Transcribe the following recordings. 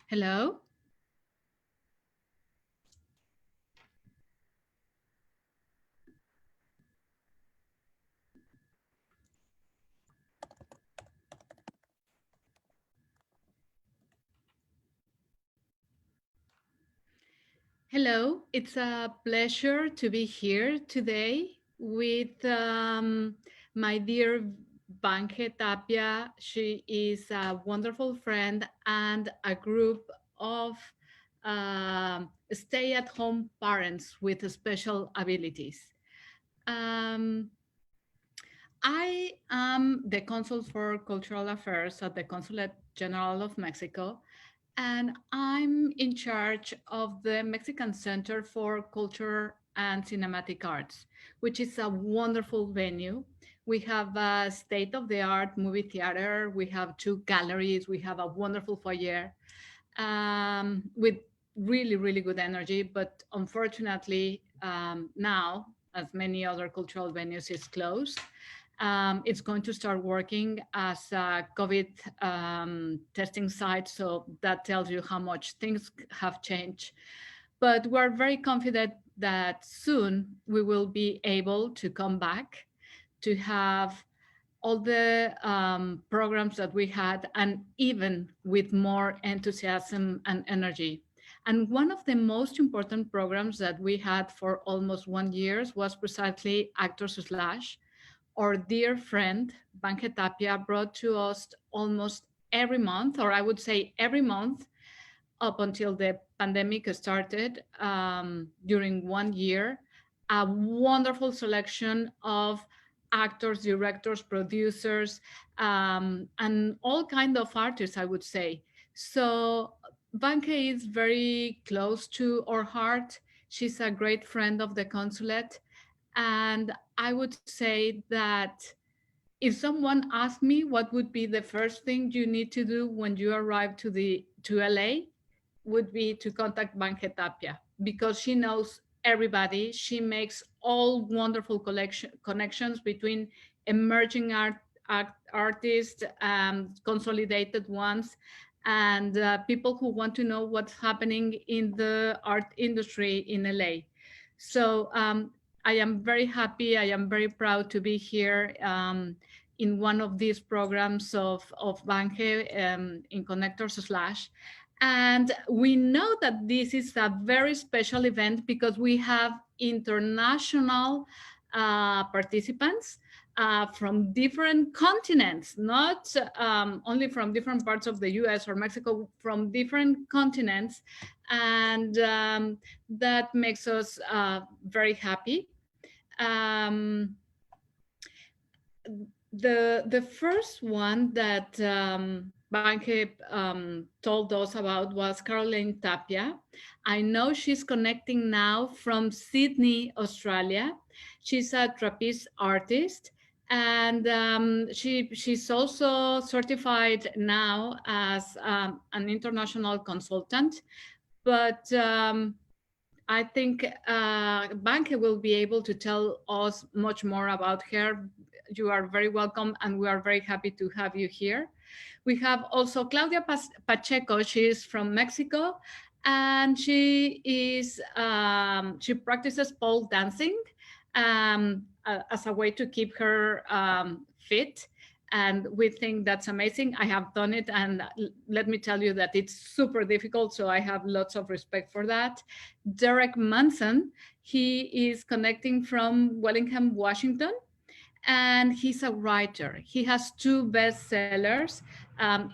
Hello. Hello. It's a pleasure to be here today with my dear Bange Tapia. She is a wonderful friend and a group of stay at home parents with special abilities. Um, I am the consul for cultural affairs at the Consulate General of Mexico, and I'm in charge of the Mexican Center for Culture and Cinematic Arts, which is a wonderful venue. We have a state of the art movie theater, we have two galleries, we have a wonderful foyer with really, really good energy. But unfortunately, now, as many other cultural venues, is closed. It's going to start working as a COVID testing site. So that tells you how much things have changed. But we're very confident that soon we will be able to come back to have all the programs that we had, and even with more enthusiasm and energy. And one of the most important programs that we had for almost 1 year was precisely Actors Slash. Our dear friend Bange Tapia brought to us almost every month, or I would say every month, up until the pandemic started during 1 year, a wonderful selection of actors, directors, producers, and all kind of artists, I would say. So Banke is very close to our heart. She's a great friend of the consulate. And I would say that if someone asked me what would be the first thing you need to do when you arrive to LA, would be to contact Bange Tapia because she knows everybody. She makes all wonderful connections between emerging artists, consolidated ones, and people who want to know what's happening in the art industry in LA. So I am very happy. I am very proud to be here in one of these programs of Bange in Connectors Slash. And we know that this is a very special event because we have international participants from different continents, not only from different parts of the US or Mexico, from different continents. And that makes us very happy. Um, the first one that Bange told us about was Caroline Tapia. I know she's connecting now from Sydney, Australia. She's a trapeze artist, and she's also certified now as an international consultant. But I think Banke will be able to tell us much more about her. You are very welcome, and we are very happy to have you here. We have also Claudia Pacheco. She is from Mexico, and she practices pole dancing as a way to keep her fit. And we think that's amazing. I have done it, and let me tell you that it's super difficult. So I have lots of respect for that. Derek Manson, he is connecting from Wellingham, Washington, and he's a writer. He has two bestsellers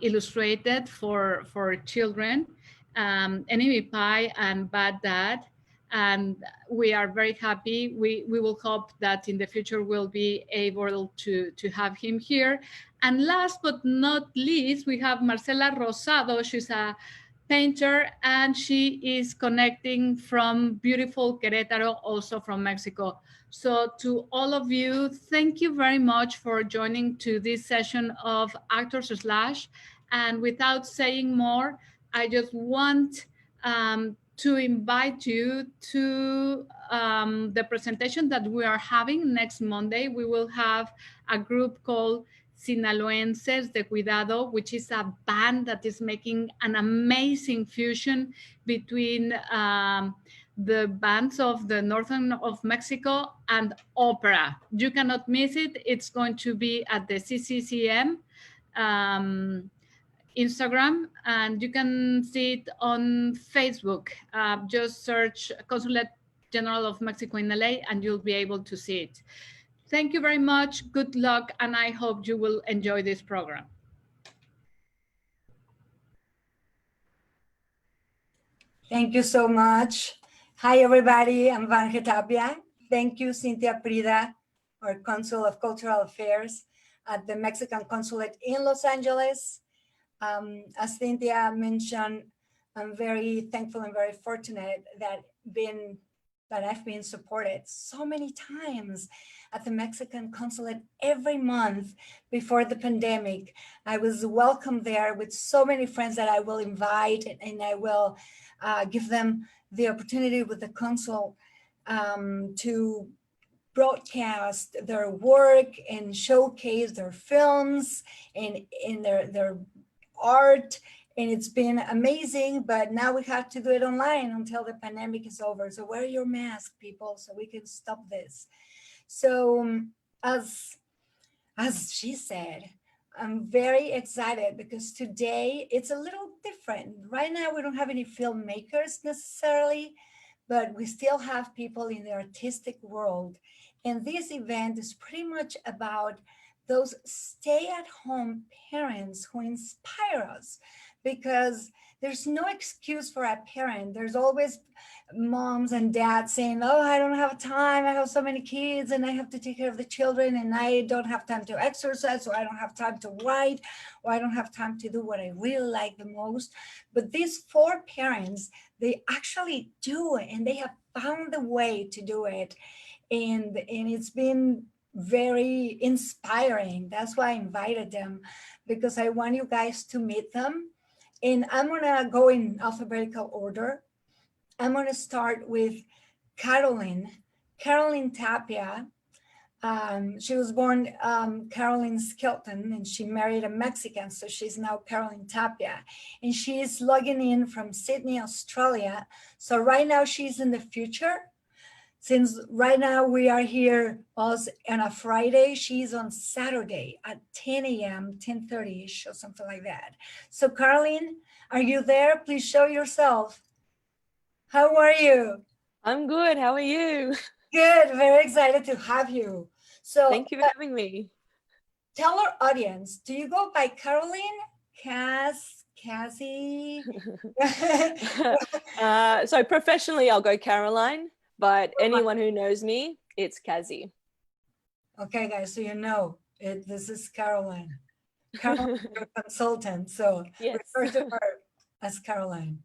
illustrated for children, Enemy Pie and Bad Dad. And we are very happy. We will hope that in the future we'll be able to have him here. And last but not least, we have Marcela Rosado. She's a painter, and she is connecting from beautiful Querétaro, also from Mexico. So to all of you, thank you very much for joining to this session of Actors Slash. And without saying more, I just want to invite you to the presentation that we are having next Monday. We will have a group called Sinaloenses de Cuidado, which is a band that is making an amazing fusion between the bands of the northern of Mexico and opera. You cannot miss it. It's going to be at the CCCM Instagram, and you can see it on Facebook. Just search Consulate General of Mexico in LA and you'll be able to see it. Thank you very much. Good luck, and I hope you will enjoy this program. Thank you so much. Hi, everybody. I'm Vanje Tapia. Thank you, Cynthia Prida, our Consul of Cultural Affairs at the Mexican Consulate in Los Angeles. As Cynthia mentioned, I'm very thankful and very fortunate that I've been supported so many times at the Mexican Consulate every month before the pandemic. I was welcomed there with so many friends that I will invite, and I will give them the opportunity with the consul to broadcast their work and showcase their films and in their art. And it's been amazing, but now we have to do it online until the pandemic is over. So wear your mask, people, so we can stop this. So as she said, I'm very excited because today it's a little different. Right now, we don't have any filmmakers necessarily, but we still have people in the artistic world. And this event is pretty much about those stay-at-home parents who inspire us, because there's no excuse for a parent. There's always moms and dads saying, oh, I don't have time. I have so many kids and I have to take care of the children and I don't have time to exercise, or I don't have time to write, or I don't have time to do what I really like the most. But these four parents, they actually do it, and they have found the way to do it. And it's been very inspiring. That's why I invited them, because I want you guys to meet them. And I'm gonna go in alphabetical order. I'm gonna start with Caroline Tapia. She was born Caroline Skelton, and she married a Mexican, so she's now Caroline Tapia. And she's logging in from Sydney, Australia. So right now she's in the future. Since right now we are here on a Friday, she's on Saturday at 10 a.m., 10:30ish or something like that. So Caroline, are you there? Please show yourself. How are you? I'm good. How are you? Good. Very excited to have you. So thank you for having me. Tell our audience, do you go by Caroline, Cassie? So professionally, I'll go Caroline, but anyone who knows me, it's Cassie. Okay, guys, so you know, this is Caroline. Caroline, your consultant, so yes. Refer to her as Caroline.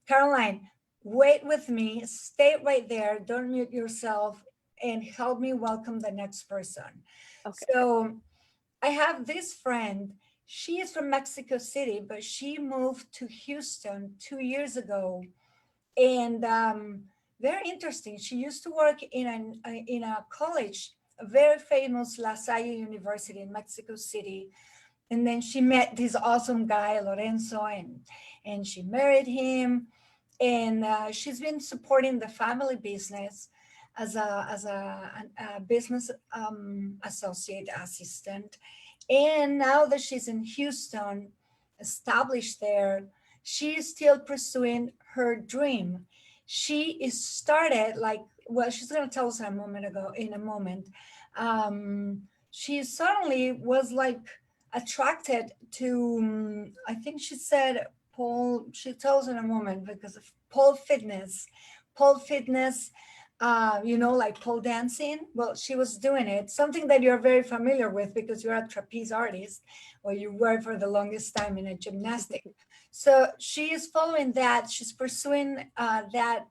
Caroline, wait with me, stay right there, don't mute yourself, and help me welcome the next person. Okay. So I have this friend. She is from Mexico City, but she moved to Houston 2 years ago. And very interesting. She used to work in a college, a very famous La Salle University in Mexico City. And then she met this awesome guy, Lorenzo, and she married him. And she's been supporting the family business as a business associate assistant. And now that she's in Houston, established there, she is still pursuing her dream. She is started like, well, she's going to tell us in a moment. She suddenly was like attracted to, I think she said pole, she tells in a moment, because of pole fitness, like pole dancing. Well, she was doing it, something that you're very familiar with because you're a trapeze artist, or you were for the longest time in a gymnastic. So she is following that. She's pursuing that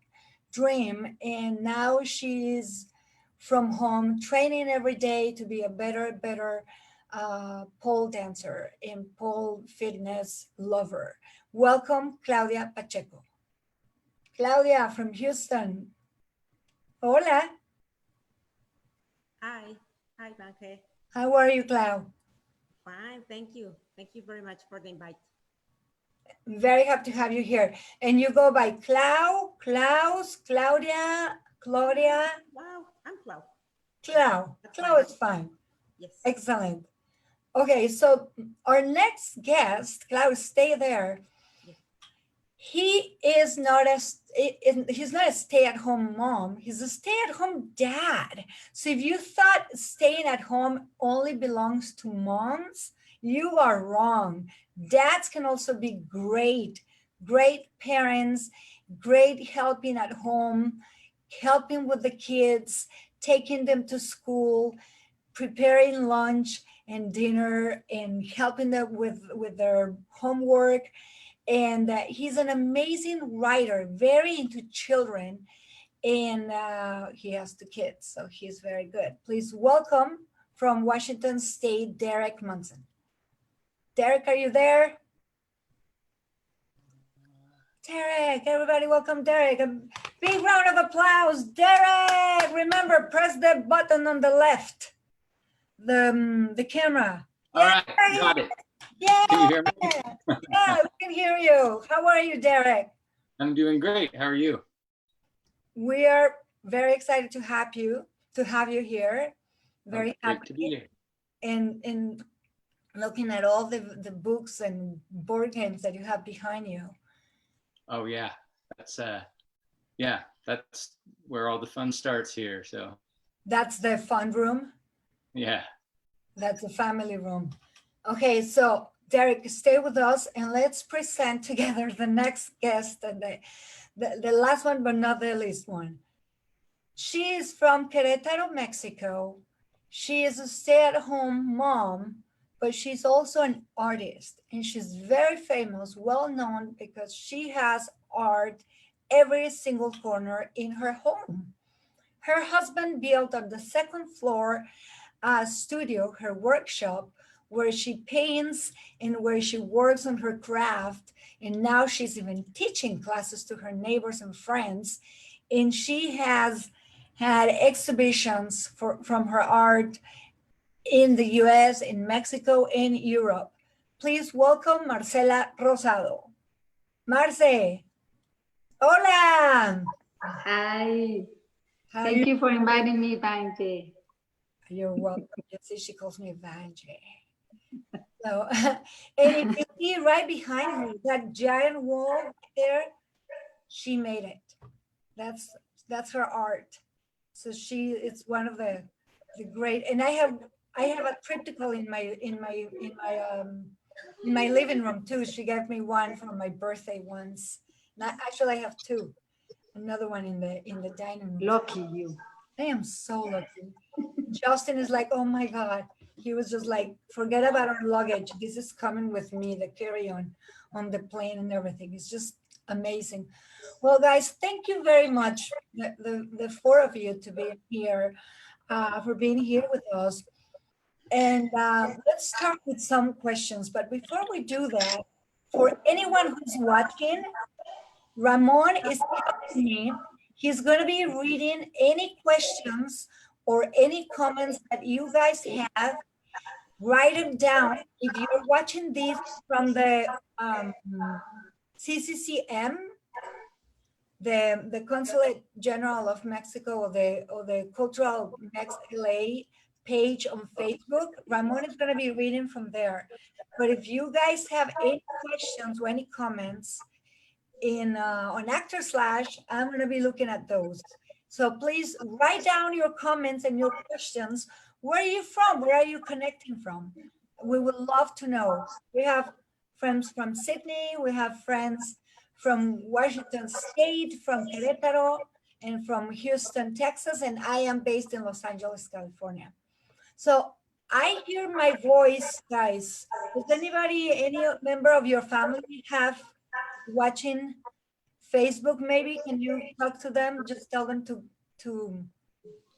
dream. And now she's from home training every day to be a better pole dancer and pole fitness lover. Welcome, Claudia Pacheco. Claudia from Houston. Hola. Hi, Vanje. How are you, Clau? Fine, thank you. Thank you very much for the invite. Very happy to have you here. And you go by Klaus, Claudia, Claudia, Wow, I'm Clau. Clau. That's Clau fine. is fine. Yes. Excellent. Okay, so our next guest, Klaus, stay there. Yes. He is not he's not a stay-at-home mom. He's a stay-at-home dad. So if you thought staying at home only belongs to moms, you are wrong. Dads can also be great parents, great helping at home, helping with the kids, taking them to school, preparing lunch and dinner, and helping them with their homework. And he's an amazing writer, very into children, and he has 2 kids, so he's very good. Please welcome from Washington State, Derek Munson. Derek, are you there? Derek, everybody welcome Derek. A big round of applause. Derek, remember, press the button on the left, the camera. All right, got it. Yeah, Can you hear me? yeah, we can hear you. How are you, Derek? I'm doing great. How are you? We are very excited to have you here. Very Great to be happy. here. And looking at all the books and board games that you have behind you. Oh yeah, that's where all the fun starts here. So That's the fun room. yeah. That's the family room. Okay, so Derek, stay with us and let's present together the next guest and the last one, but not the least one. She is from Querétaro, Mexico. She is a stay-at-home mom, but she's also an artist, and she's very famous, well-known, because she has art every single corner in her home. Her husband built on the second floor a studio, her workshop, where she paints and where she works on her craft. And now she's even teaching classes to her neighbors and friends. And she has had exhibitions from her art in the US, in Mexico, and Europe. Please welcome Marcela Rosado. Marce, hola. Hi, How are thank you? you for inviting me, Banji. You're welcome. You see, she calls me Vanje. So, and if you see right behind her, that giant wall right there, she made it. That's her art. So it's one of the great. And I have a triptychal in my living room too. She gave me one for my birthday once. Actually, I have 2. Another one in the dining room. Lucky you. I am so lucky. Justin is like, oh my God. He was just like, forget about our luggage. This is coming with me, the carry-on on the plane and everything. It's just amazing. Well, guys, thank you very much, the 4 of you, to be here, for being here with us. And let's start with some questions. But before we do that, for anyone who's watching, Ramon is helping me. He's going to be reading any questions or any comments that you guys have. Write them down. If you're watching this from the CCCM, the Consulate General of Mexico, or the Cultural Mex LA page on Facebook, Ramon is going to be reading from there. But if you guys have any questions or any comments on Actor Slash, I'm going to be looking at those. So please write down your comments and your questions. Where are you from? Where are you connecting from? We would love to know. We have friends from Sydney. We have friends from Washington State, from Querétaro, and from Houston, Texas. And I am based in Los Angeles, California. So I hear my voice, guys. Does anybody, any member of your family have watching Facebook? Maybe can you talk to them? Just tell them to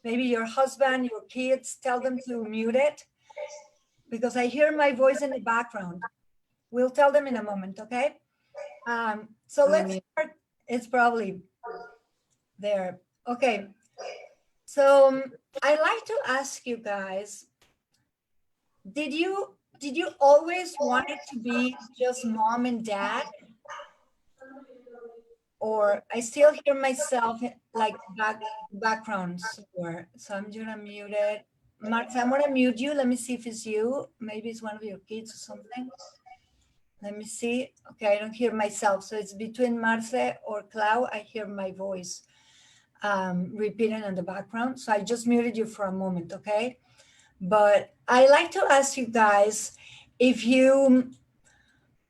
maybe your husband, your kids, tell them to mute it, because I hear my voice in the background. We'll tell them in a moment, okay? So let's start. It's probably there. Okay. So I'd like to ask you guys, did you did you always want it to be just mom and dad? Or I still hear myself like backgrounds, or so I'm gonna mute it. Mark, I'm gonna mute you. Let me see if it's you. Maybe it's one of your kids or something. Let me see. Okay, I don't hear myself. So it's between Marce or Clau. I hear my voice repeating in the background. So I just muted you for a moment, okay? But I like to ask you guys if you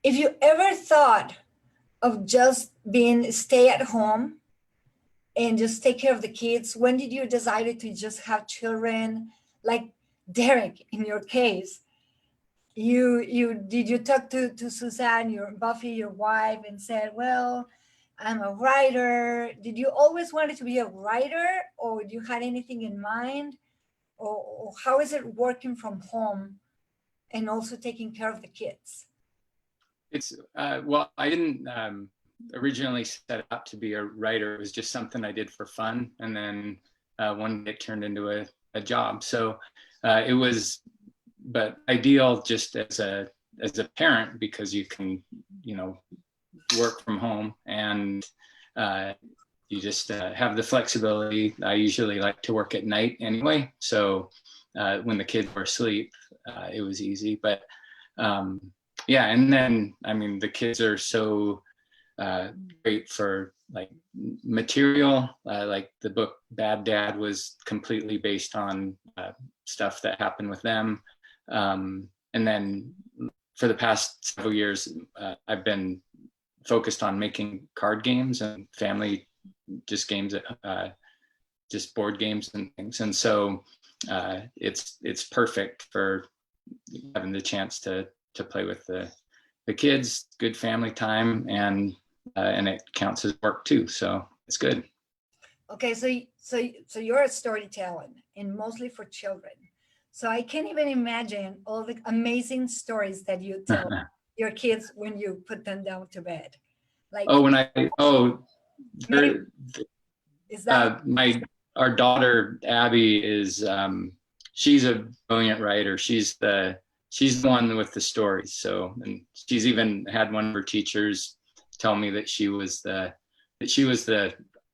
ever thought of just being stay at home and just take care of the kids. When did you decide to just have children? Like Derek, in your case, you talk to Suzanne, your Buffy, your wife, and said, well, I'm a writer. Did you always wanted to be a writer, or you had anything in mind? Or how is it working from home and also taking care of the kids? It's well, I didn't originally set out to be a writer. It was just something I did for fun, and then one day it turned into a job. So it was, but ideal just as a parent, because you can, you know, work from home, and you just have the flexibility. I usually like to work at night anyway, so when the kids were asleep, it was easy. But yeah, and then I mean, the kids are so great for like material. Like the book Bad Dad was completely based on stuff that happened with them. And then for the past several years, I've been focused on making card games and family just games, just board games and things. And so it's perfect for having the chance to play with the kids, good family time, and it counts as work too. So it's good. Okay, so you're a storyteller, and mostly for children. So I can't even imagine all the amazing stories that you tell your kids when you put them down to bed. Like, there, is that our daughter Abby is she's a brilliant writer. She's the one with the stories. So, and she's even had one of her teachers tell me that she was the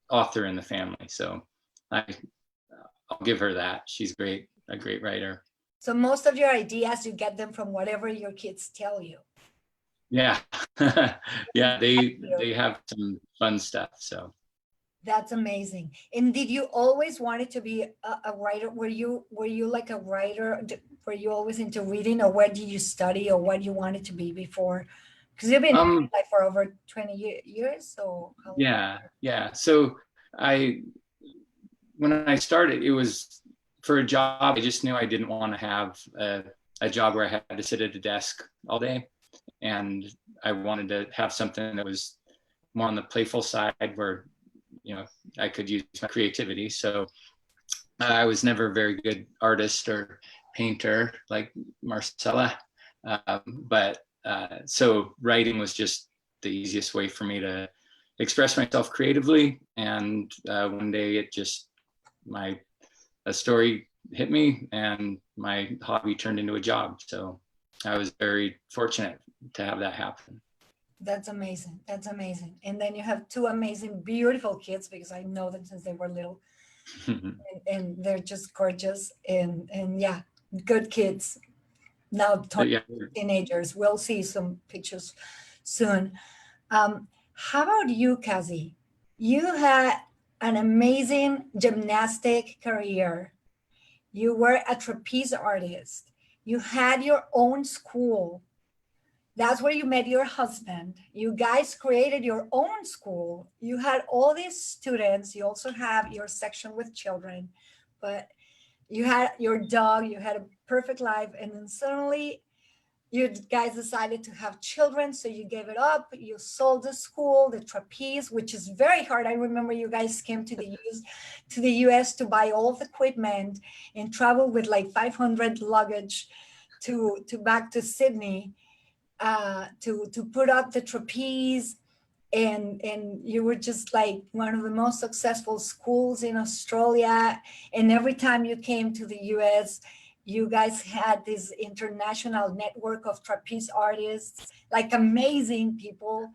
author in the family. So I'll give her that. She's a great writer. So most of your ideas, you get them from whatever your kids tell you. Yeah. Yeah, they have some fun stuff. So that's amazing. And did you always wanted to be a writer? Were you like a writer? Were you always into reading, or where did you study, or what you wanted to be before? Because you've been like for over 20 years. So yeah. So when I started, it was for a job. I just knew I didn't want to have a job where I had to sit at a desk all day, and I wanted to have something that was more on the playful side, where, you know, I could use my creativity. So I was never a very good artist or painter like Marcella, but so writing was just the easiest way for me to express myself creatively. And one day it just, a story hit me, and my hobby turned into a job. So I was very fortunate to have that happen. That's amazing. That's amazing. And then you have two amazing, beautiful kids, because I know them since they were little, and they're just gorgeous, and yeah, good kids. Now teenagers. We'll see some pictures soon. How about you, Kazi? You had an amazing gymnastic career. You were a trapeze artist. You had your own school. That's where you met your husband. You guys created your own school. You had all these students. You also have your section with children, but you had your dog. You had a perfect life. And then suddenly you guys decided to have children. So you gave it up. You sold the school, the trapeze, which is very hard. I remember you guys came to the US to buy all of the equipment and travel with like 500 luggage to back to Sydney. To put up the trapeze, and you were just like one of the most successful schools in Australia. And every time you came to the US, you guys had this international network of trapeze artists, like amazing people.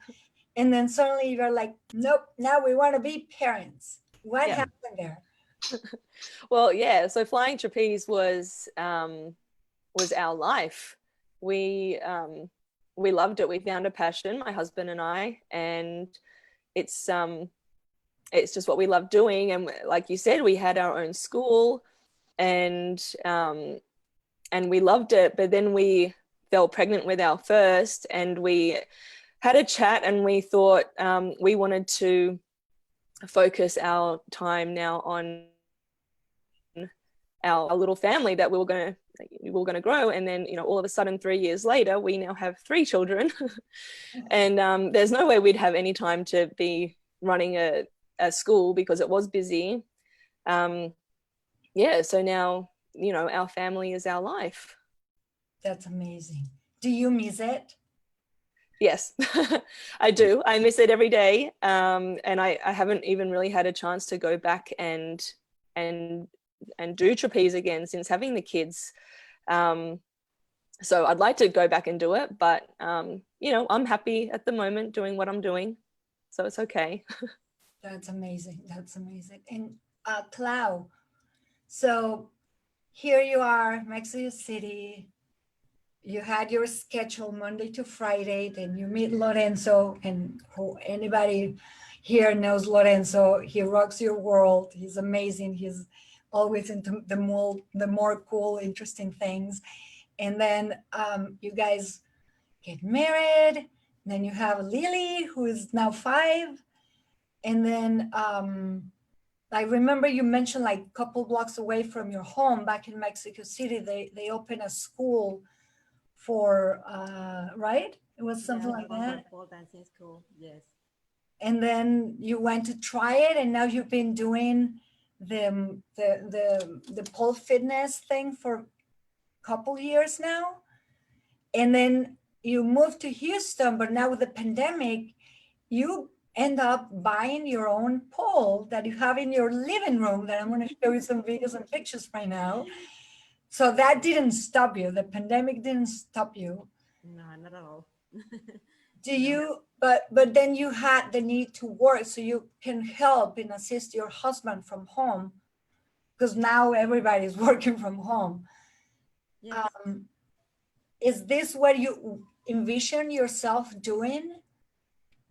And then suddenly you're like, nope, now we want to be parents. What Yeah. happened there? Well, yeah. So flying trapeze was our life. We loved it. We found a passion, my husband and I, and it's just what we love doing. And like you said, we had our own school, and we loved it. But then we fell pregnant with our first, and we had a chat, and we thought we wanted to focus our time now on our little family that we were going to grow. And then, all of a sudden 3 years later, we now have 3 children. And there's no way we'd have any time to be running a school because it was busy. So now, our family is our life. That's amazing. Do you miss it? Yes, I do. I miss it every day. And I haven't even really had a chance to go back and do trapeze again since having the kids. So I'd like to go back and do it, but I'm happy at the moment doing what I'm doing, so it's okay. That's amazing. That's amazing. And Clau, so here you are, Mexico City. You had your schedule Monday to Friday, then you meet Lorenzo, and who anybody here knows Lorenzo. He rocks your world. He's amazing. He's always into the more cool, interesting things. And then you guys get married. Then you have Lily, who is now 5. And then I remember you mentioned like a couple blocks away from your home back in Mexico City, they opened a school for, right? It was something like that. Pole dancing school, yes. And then you went to try it, and now you've been doing the pole fitness thing for a couple years now. And then you moved to Houston, but now with the pandemic, you end up buying your own pole that you have in your living room that I'm going to show you some videos and pictures right now. So that didn't stop you. The pandemic didn't stop you. No, not at all. Do you, but then you had the need to work so you can help and assist your husband from home, because now everybody's working from home. Yes. Is this what you envision yourself doing?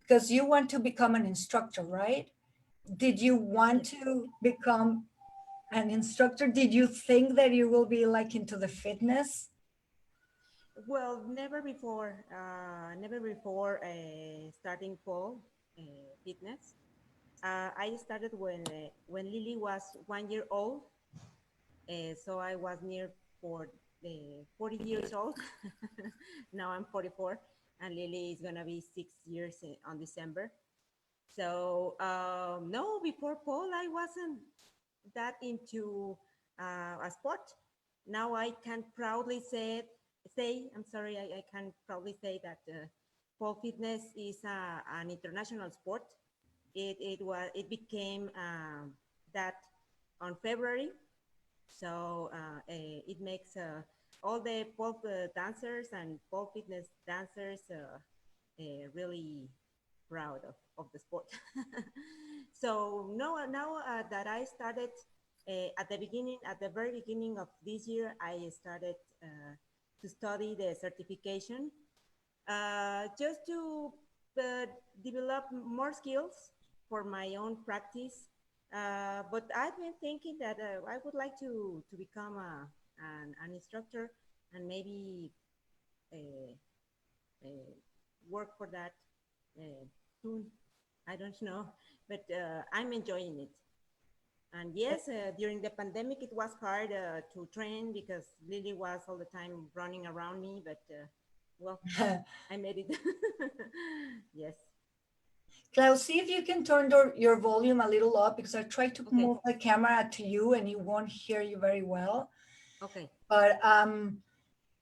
Because you want to become an instructor, right? Did you want to become an instructor? Did you think that you will be like into the fitness? Well, never before starting pole fitness. I started when Lily was 1 year old. So I was near for 40 years old. Now I'm 44, and Lily is gonna be 6 years on December. So no, before pole, I wasn't that into a sport. Now I can proudly I can proudly say that pole fitness is an international sport. It became that on February. So it makes all the pole dancers and pole fitness dancers really proud of the sport. So no, now that I started at the very beginning of this year, I started to study the certification just to develop more skills for my own practice. But I've been thinking that I would like to become an instructor and maybe uh, work for that soon. I don't know, but I'm enjoying it. And yes, during the pandemic, it was hard to train because Lily was all the time running around me, but well, I made it. Yes. Klaus, see if you can turn your volume a little up, because I tried to move the camera to you and it won't hear you very well. Okay. But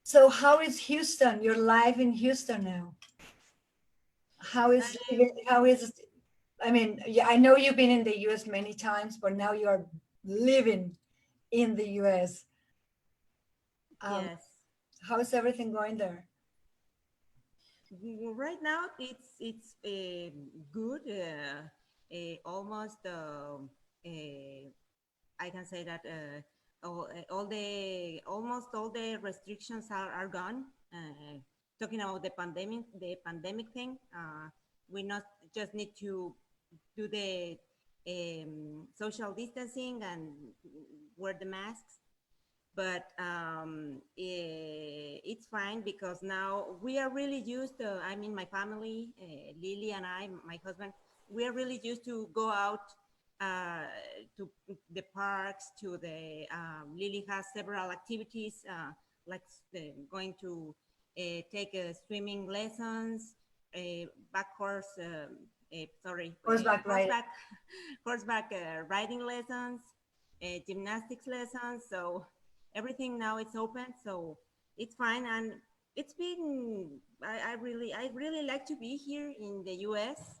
so how is Houston? You're live in Houston now. How is I mean, yeah, I know you've been in the US many times, but now you are living in the US. Yes. How's everything going there? Right now, it's good. Almost, I can say that all the almost all the restrictions are gone. Talking about the pandemic thing, we not just need to do the social distancing and wear the masks, but it's fine because now we are really used to, I mean, my family, Lily and I, my husband, we are really used to go out uh, to the parks, to the, Lily has several activities, like going to take swimming lessons, back horse, Horseback riding. horseback riding lessons, gymnastics lessons. So everything now it's open, so it's fine. And it's been, I really like to be here in the US.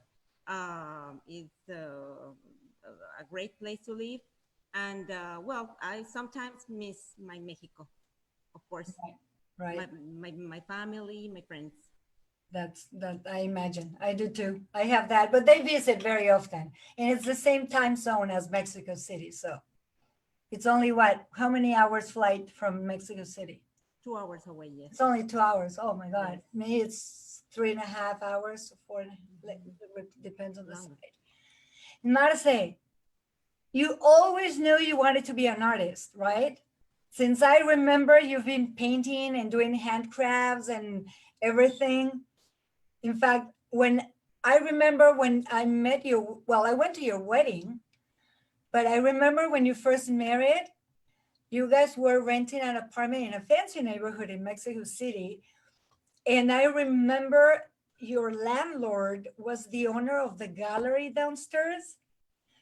It's a great place to live, and well, I sometimes miss my Mexico, of course. Right. My family, my friends. That I imagine. I do too. I have that, but they visit very often. And it's the same time zone as Mexico City. So it's only what? How many hours flight from Mexico City? 2 hours away, yes. It's only 2 hours. Oh my God. Yes. Me, it's 3.5 hours, four, it depends on the Longer. side. Marce, you always knew you wanted to be an artist, right? Since I remember, you've been painting and doing handcrafts and everything. In fact, when I remember when I met you, well, I went to your wedding, but I remember when you first married, you guys were renting an apartment in a fancy neighborhood in Mexico City. And I remember your landlord was the owner of the gallery downstairs.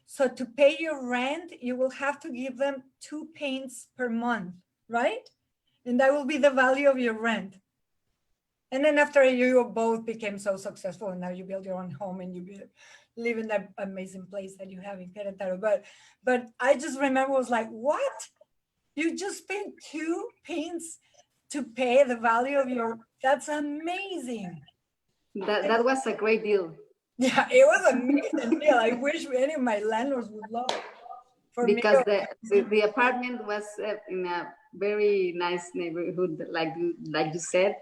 So to pay your rent, you will have to give them 2 paints per month, right? And that will be the value of your rent. And then after you both became so successful and now you build your own home and live in that amazing place that you have in Querétaro. But I just remember was like, what? You just paid 2 paints to pay the value of your, that's amazing. That was a great deal. Yeah, it was an amazing deal. I wish any of my landlords would love it. For Because me, the apartment was in a very nice neighborhood, like you said,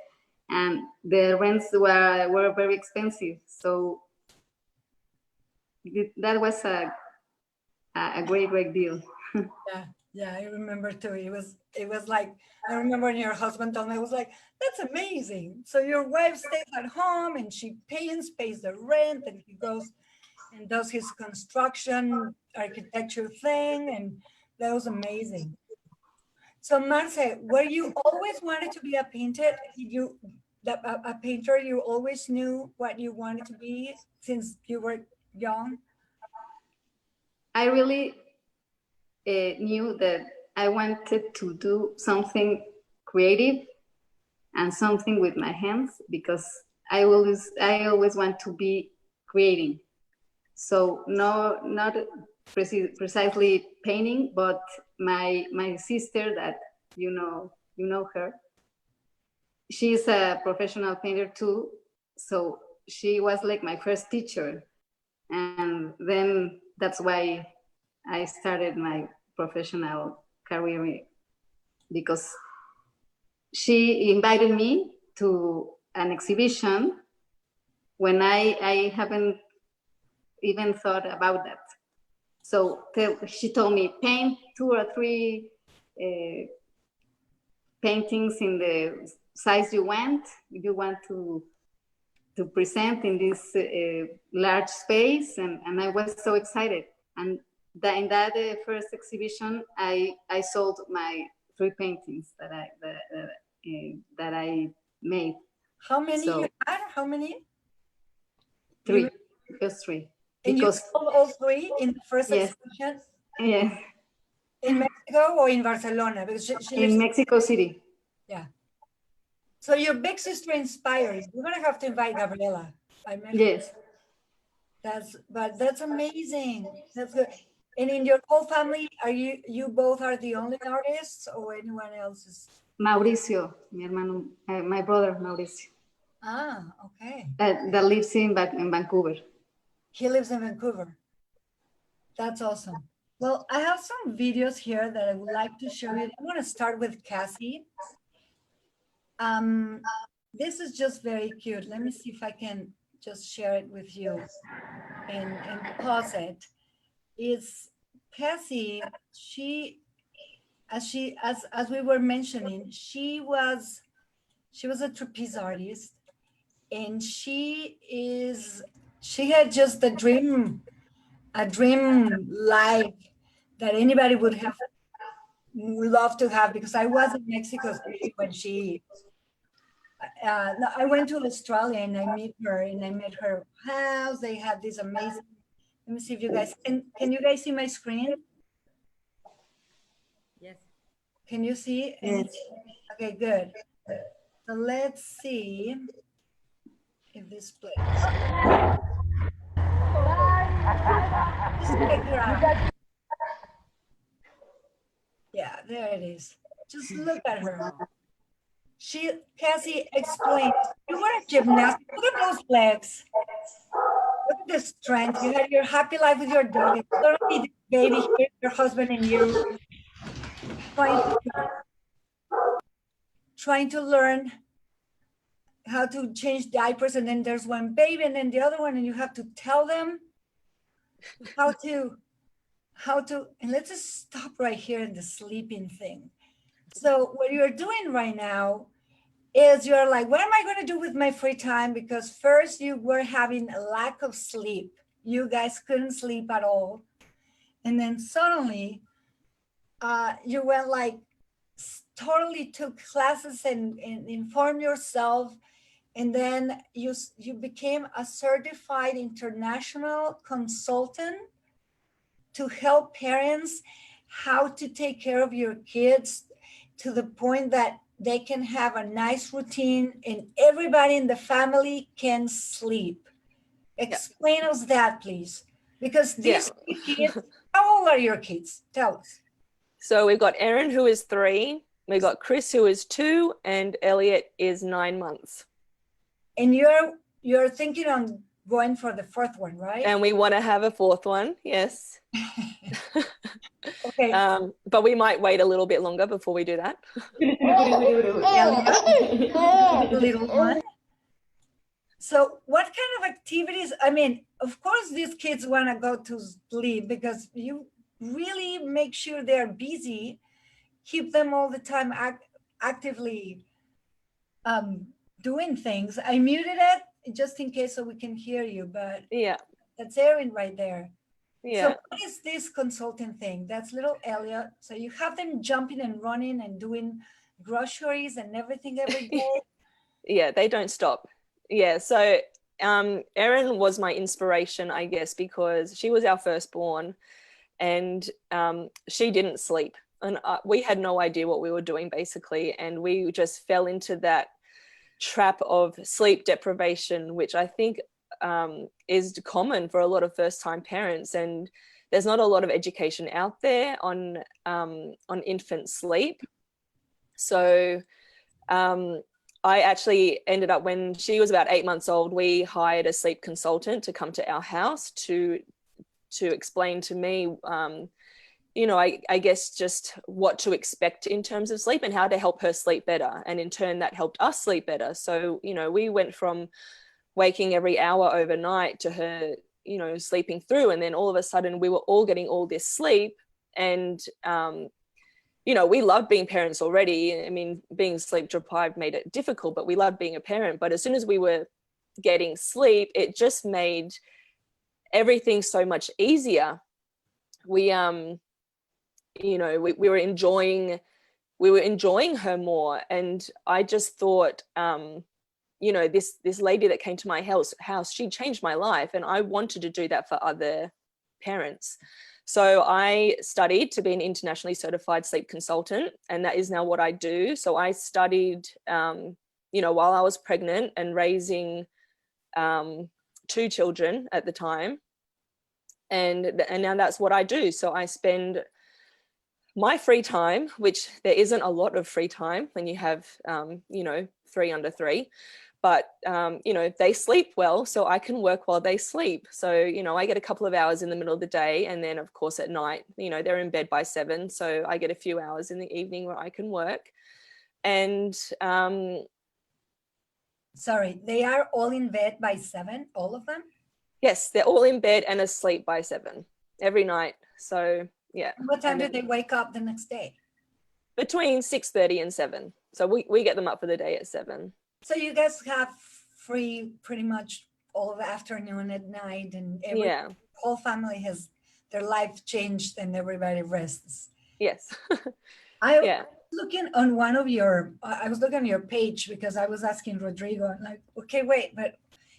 and the rents were very expensive. So that was a great deal. yeah, I remember too. It was like, I remember when your husband told me, I was like, that's amazing. So your wife stays at home and she pays the rent, and he goes and does his construction architecture thing, and that was amazing. So Marce, were you always wanted to be a painter? A painter? You always knew what you wanted to be since you were young? I really knew that I wanted to do something creative and something with my hands, because I always want to be creating. So no, not precisely painting, but my sister, that you know her, she's a professional painter too. So she was like my first teacher, and then that's why I started my professional career, because she invited me to an exhibition when I haven't even thought about that. So she told me, paint 2 or 3 paintings in the size you want. You want to present in this large space, and I was so excited. And in that first exhibition, I sold my 3 paintings that I made. How many So, you had? How many? 3, just 3. And you sold all 3 in the first yes, exhibition? yes, In Mexico or in Barcelona? Because she lives in Mexico City. Yeah. So your big sister inspires. We're gonna have to invite Gabriela. I met her. Yes. That's amazing. That's good. And in your whole family, are you both are the only artists or anyone else is? Mauricio, mi hermano, my brother Mauricio, Ah, okay. that lives in Vancouver. He lives in Vancouver. That's awesome. Well, I have some videos here that I would like to show you. I'm going to start with Cassie. This is just very cute. Let me see if I can just share it with you and pause it. It's Cassie. As we were mentioning, she was a trapeze artist, and she had just a dream life that anybody would have loved to have, because I was in Mexico City when no, I went to Australia and I met her house. They had this amazing, let me see if you guys, can you guys see my screen? Yes. Can you see? Okay, good. So let's see if this plays. Just check her out. Yeah, there it is. Just look at her. Cassie explained, you were a gymnast. Look at those legs. Look at the strength. You had your happy life with your dog. And suddenly, this baby here, your husband and you, trying to learn how to change diapers. And then there's one baby and then the other one, and you have to tell them how to, and let's just stop right here in the sleeping thing. So what you're doing right now is you're like, what am I going to do with my free time? Because first you were having a lack of sleep. You guys couldn't sleep at all. And then suddenly you went like, totally took classes and informed yourself. And then you became a certified international consultant to help parents how to take care of your kids to the point that they can have a nice routine and everybody in the family can sleep. Explain us that, please. Because these kids, how old are your kids? Tell us. So we've got Erin, who is 3. We've got Chris, who is 2, and Elliot is 9 months. And you're thinking on going for the 4th one, right? And we want to have a 4th one, yes. Okay. But we might wait a little bit longer before we do that. Little one. So what kind of activities? I mean, of course, these kids want to go to sleep because you really make sure they're busy, keep them all the time actively doing things. I muted it just in case so we can hear you, but yeah, that's Erin right there. Yeah. So what is this consulting thing? That's little Elliot. So you have them jumping and running and doing groceries and everything every day. Yeah, they don't stop. Yeah, so Erin was my inspiration, I guess, because she was our firstborn, and she didn't sleep, and we had no idea what we were doing, basically, and we just fell into that trap of sleep deprivation, which I think is common for a lot of first-time parents, and there's not a lot of education out there on infant sleep. So I actually ended up, when she was about 8 months old, we hired a sleep consultant to come to our house to explain to me, I guess just what to expect in terms of sleep and how to help her sleep better. And in turn, that helped us sleep better. So, we went from waking every hour overnight to her, sleeping through. And then all of a sudden we were all getting all this sleep. And, we loved being parents already. I mean, being sleep deprived made it difficult, but we loved being a parent. But as soon as we were getting sleep, it just made everything so much easier. We were enjoying her more. And I just thought, this lady that came to my house, she changed my life, and I wanted to do that for other parents. So I studied to be an internationally certified sleep consultant, and that is now what I do. So I studied, while I was pregnant and raising 2 children at the time. And now that's what I do. So I spend my free time, which there isn't a lot of free time when you have, 3 under 3, but, they sleep well, so I can work while they sleep. So, I get a couple of hours in the middle of the day. And then of course at night, they're in bed by 7. So I get a few hours in the evening where I can work. And Sorry, they are all in bed by 7, all of them? yes, they're all in bed and asleep by 7 every night. So yeah. What time And do then they wake up the next day? between 6:30 and 7. So we get them up for the day at 7. So you guys have free pretty much all the afternoon at night, and every Yeah. whole family has their life changed and everybody rests. Yes. I Yeah. was looking on one of your, I was looking on your page because I was asking Rodrigo, like, okay, wait, but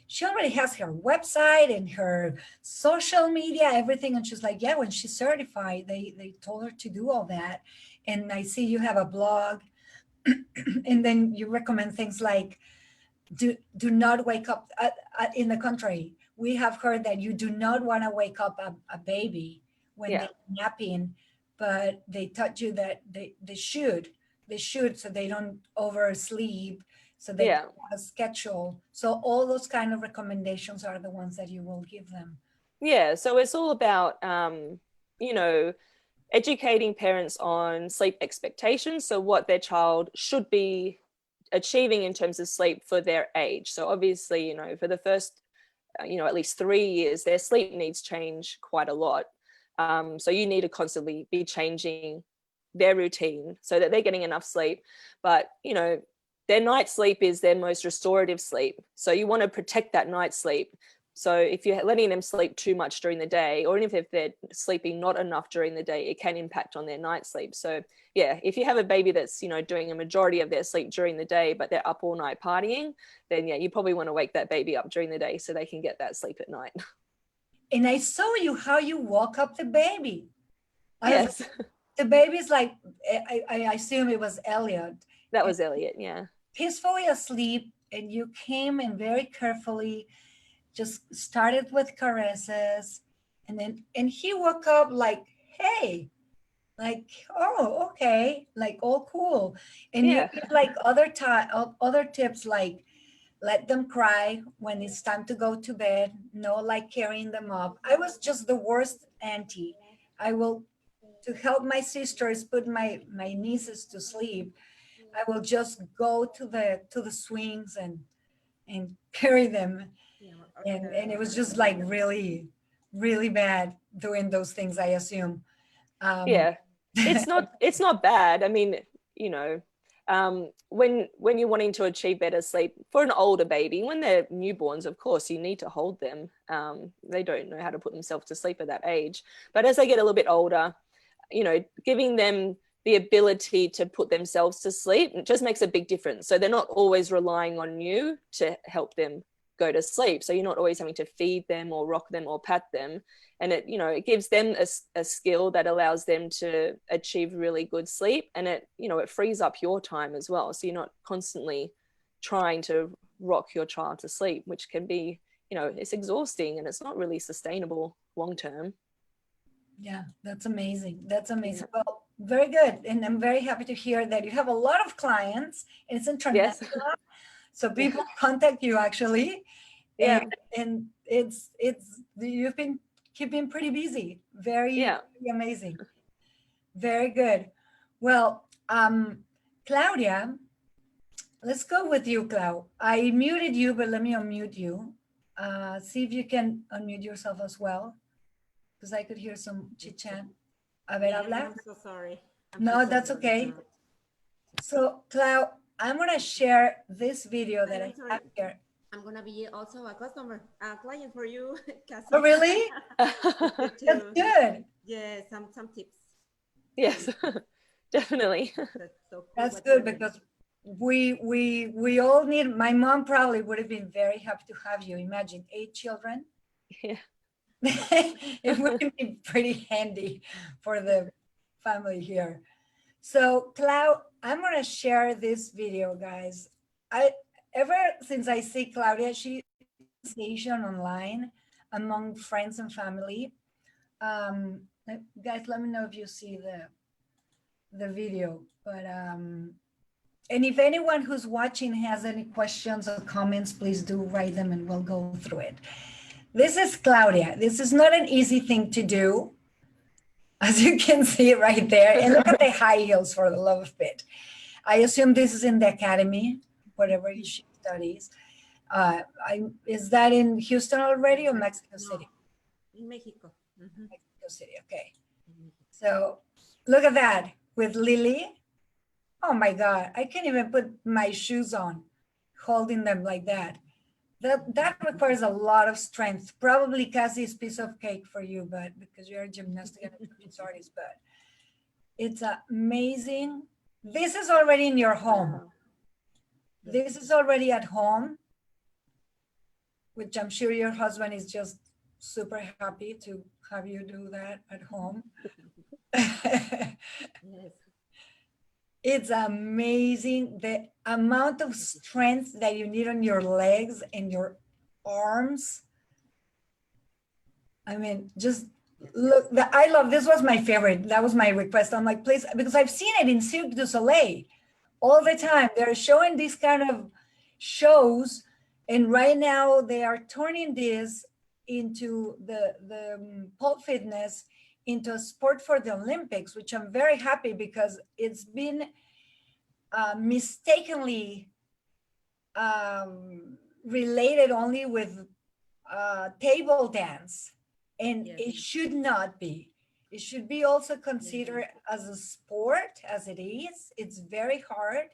she already has her website and her social media, everything. And she's like, yeah, when she's certified, they told her to do all that. And I see you have a blog, and then you recommend things like, do not wake up. In the country, we have heard that you do not want to wake up a baby when Yeah. they're napping, but they taught you that they should, so they don't oversleep, so they Yeah. can have a schedule. So all those kind of recommendations are the ones that you will give them. Yeah. So it's all about, educating parents on sleep expectations. So what their child should be achieving in terms of sleep for their age. So obviously, for the first, at least 3 years, their sleep needs change quite a lot. So you need to constantly be changing their routine so that they're getting enough sleep. But, their night sleep is their most restorative sleep. So you want to protect that night sleep. So if you're letting them sleep too much during the day, or even if they're sleeping not enough during the day, it can impact on their night sleep. So yeah, if you have a baby that's, doing a majority of their sleep during the day, but they're up all night partying, then yeah, you probably want to wake that baby up during the day so they can get that sleep at night. And I saw you how you woke up the baby. I was Yes, the baby's like, I assume it was Elliot, that was Elliot. Yeah. peacefully asleep, and you came and very carefully just started with caresses, and he woke up like, hey, like, oh, okay, like all cool. And you Yeah. give like other tips, like let them cry when it's time to go to bed, no like carrying them up. I was just the worst auntie. I will, to help my sisters put my nieces to sleep, I will just go to the swings and carry them. And it was just like really, really bad doing those things, I assume. Yeah. It's not bad. I mean, when you're wanting to achieve better sleep for an older baby, when they're newborns, of course you need to hold them. They don't know how to put themselves to sleep at that age, but as they get a little bit older, giving them the ability to put themselves to sleep, it just makes a big difference. So they're not always relying on you to help them go to sleep. So you're not always having to feed them or rock them or pat them. And it gives them a skill that allows them to achieve really good sleep. And it frees up your time as well. So you're not constantly trying to rock your child to sleep, which can be, it's exhausting and it's not really sustainable long term. Yeah, that's amazing. That's amazing. Well, very good. And I'm very happy to hear that you have a lot of clients and it's Yes. international. So people contact you actually. Yeah. And it's you've been keeping pretty busy. Very, Yeah. very amazing. Very good. Well, Claudia, let's go with you, Clau. I muted you, but let me unmute you. See if you can unmute yourself as well, because I could hear some chit chat. A ver, habla. I'm so sorry. No, that's okay. So, Clau, I'm gonna share this video that I have here. I'm gonna be also a customer, a client for you, Cassie. Oh, really? That's That's good. Yeah, some tips. Yes, definitely. That's so cool. That's what good you're doing. because we all need. My mom probably would have been very happy to have you. Imagine 8 children. Yeah. It would be pretty handy for the family here. So, Clau, I'm gonna share this video, guys. Ever since I see Claudia, she's a sensation online among friends and family. Guys, let me know if you see the video. But and if anyone who's watching has any questions or comments, please do write them and we'll go through it. This is Claudia. This is not an easy thing to do, as you can see right there. And look at the high heels, for the love of Pete. I assume this is in the academy, wherever she studies. Is that in Houston already or Mexico City? In Mexico. Mhm. Mexico City, okay. So look at that with Lily. Oh my God, I can't even put my shoes on holding them like that. That requires a lot of strength. Probably Cassie's piece of cake for you, but because you're a gymnastic and a performance artist, but it's amazing. This is already in your home. Wow. This is already at home, which I'm sure your husband is just super happy to have you do that at home. Yes. It's amazing the amount of strength that you need on your legs and your arms. I mean, just look, I love, this was my favorite. That was my request. I'm like, please, because I've seen it in Cirque du Soleil all the time. They're showing these kind of shows. And right now they are turning this into the pole fitness into a sport for the Olympics, which I'm very happy because it's been mistakenly related only with table dance, and Yes. it should not be. It should be also considered as a sport, as it is. It's very hard.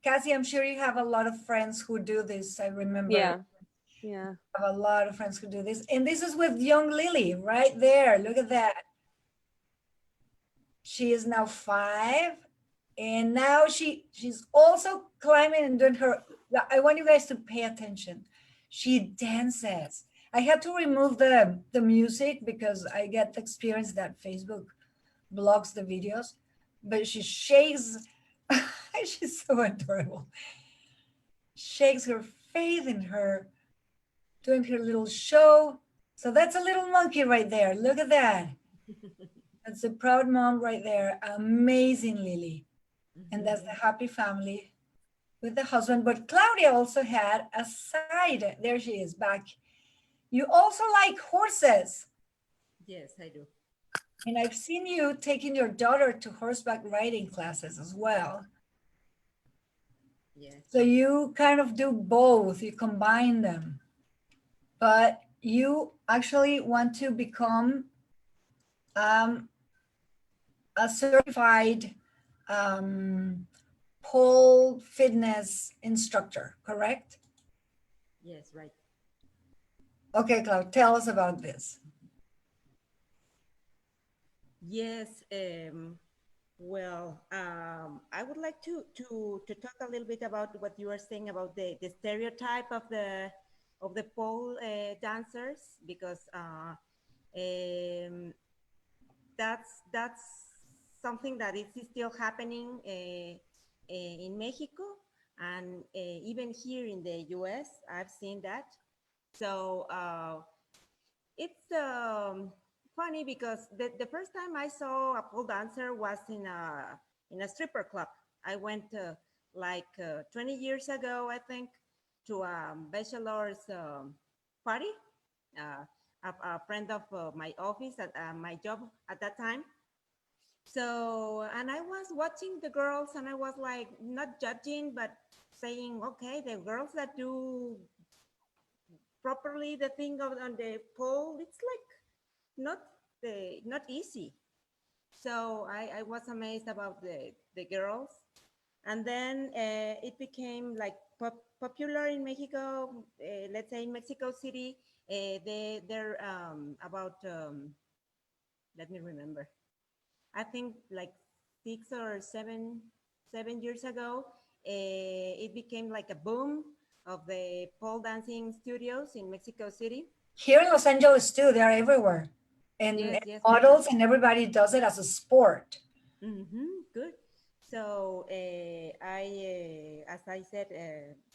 Cassie, I'm sure you have a lot of friends who do this. I remember Yeah. Yeah. I have a lot of friends who do this. And this is with young Lily right there. Look at that. She is now 5. And now she's also climbing and doing her, I want you guys to pay attention. She dances. I had to remove the music because I get the experience that Facebook blocks the videos, but she shakes. She's so adorable. Shakes her face in her, doing her little show. So that's a little monkey right there. Look at that. That's a proud mom right there. Amazing, Lily. And that's the happy family with the husband. But Claudia also had a side. There she is back. You also like horses. Yes, I do. And I've seen you taking your daughter to horseback riding classes as well. Yes. So you kind of do both, you combine them. But you actually want to become a certified pole fitness instructor, correct? Yes, right. Okay, Claude, tell us about this. Yes. Well, I would like to talk a little bit about what you were saying about the stereotype of the pole dancers, because that's something that is still happening in Mexico, and even here in the U.S. I've seen that. So it's funny because the first time I saw a pole dancer was in a stripper club. I went like 20 years ago, I think, to a bachelor's party. A friend of my office at my job at that time. So, and I was watching the girls, and I was like not judging, but saying, okay, the girls that do properly the thing on the pole, it's like not not easy. So I was amazed about the girls, and then it became like popular in Mexico. Let's say in Mexico City, they're about let me remember. I think like 6 or 7 years ago, it became like a boom of the pole dancing studios in Mexico City. Here in Los Angeles too, they're everywhere. And Yes, yes, models and everybody does it as a sport. good. So as I said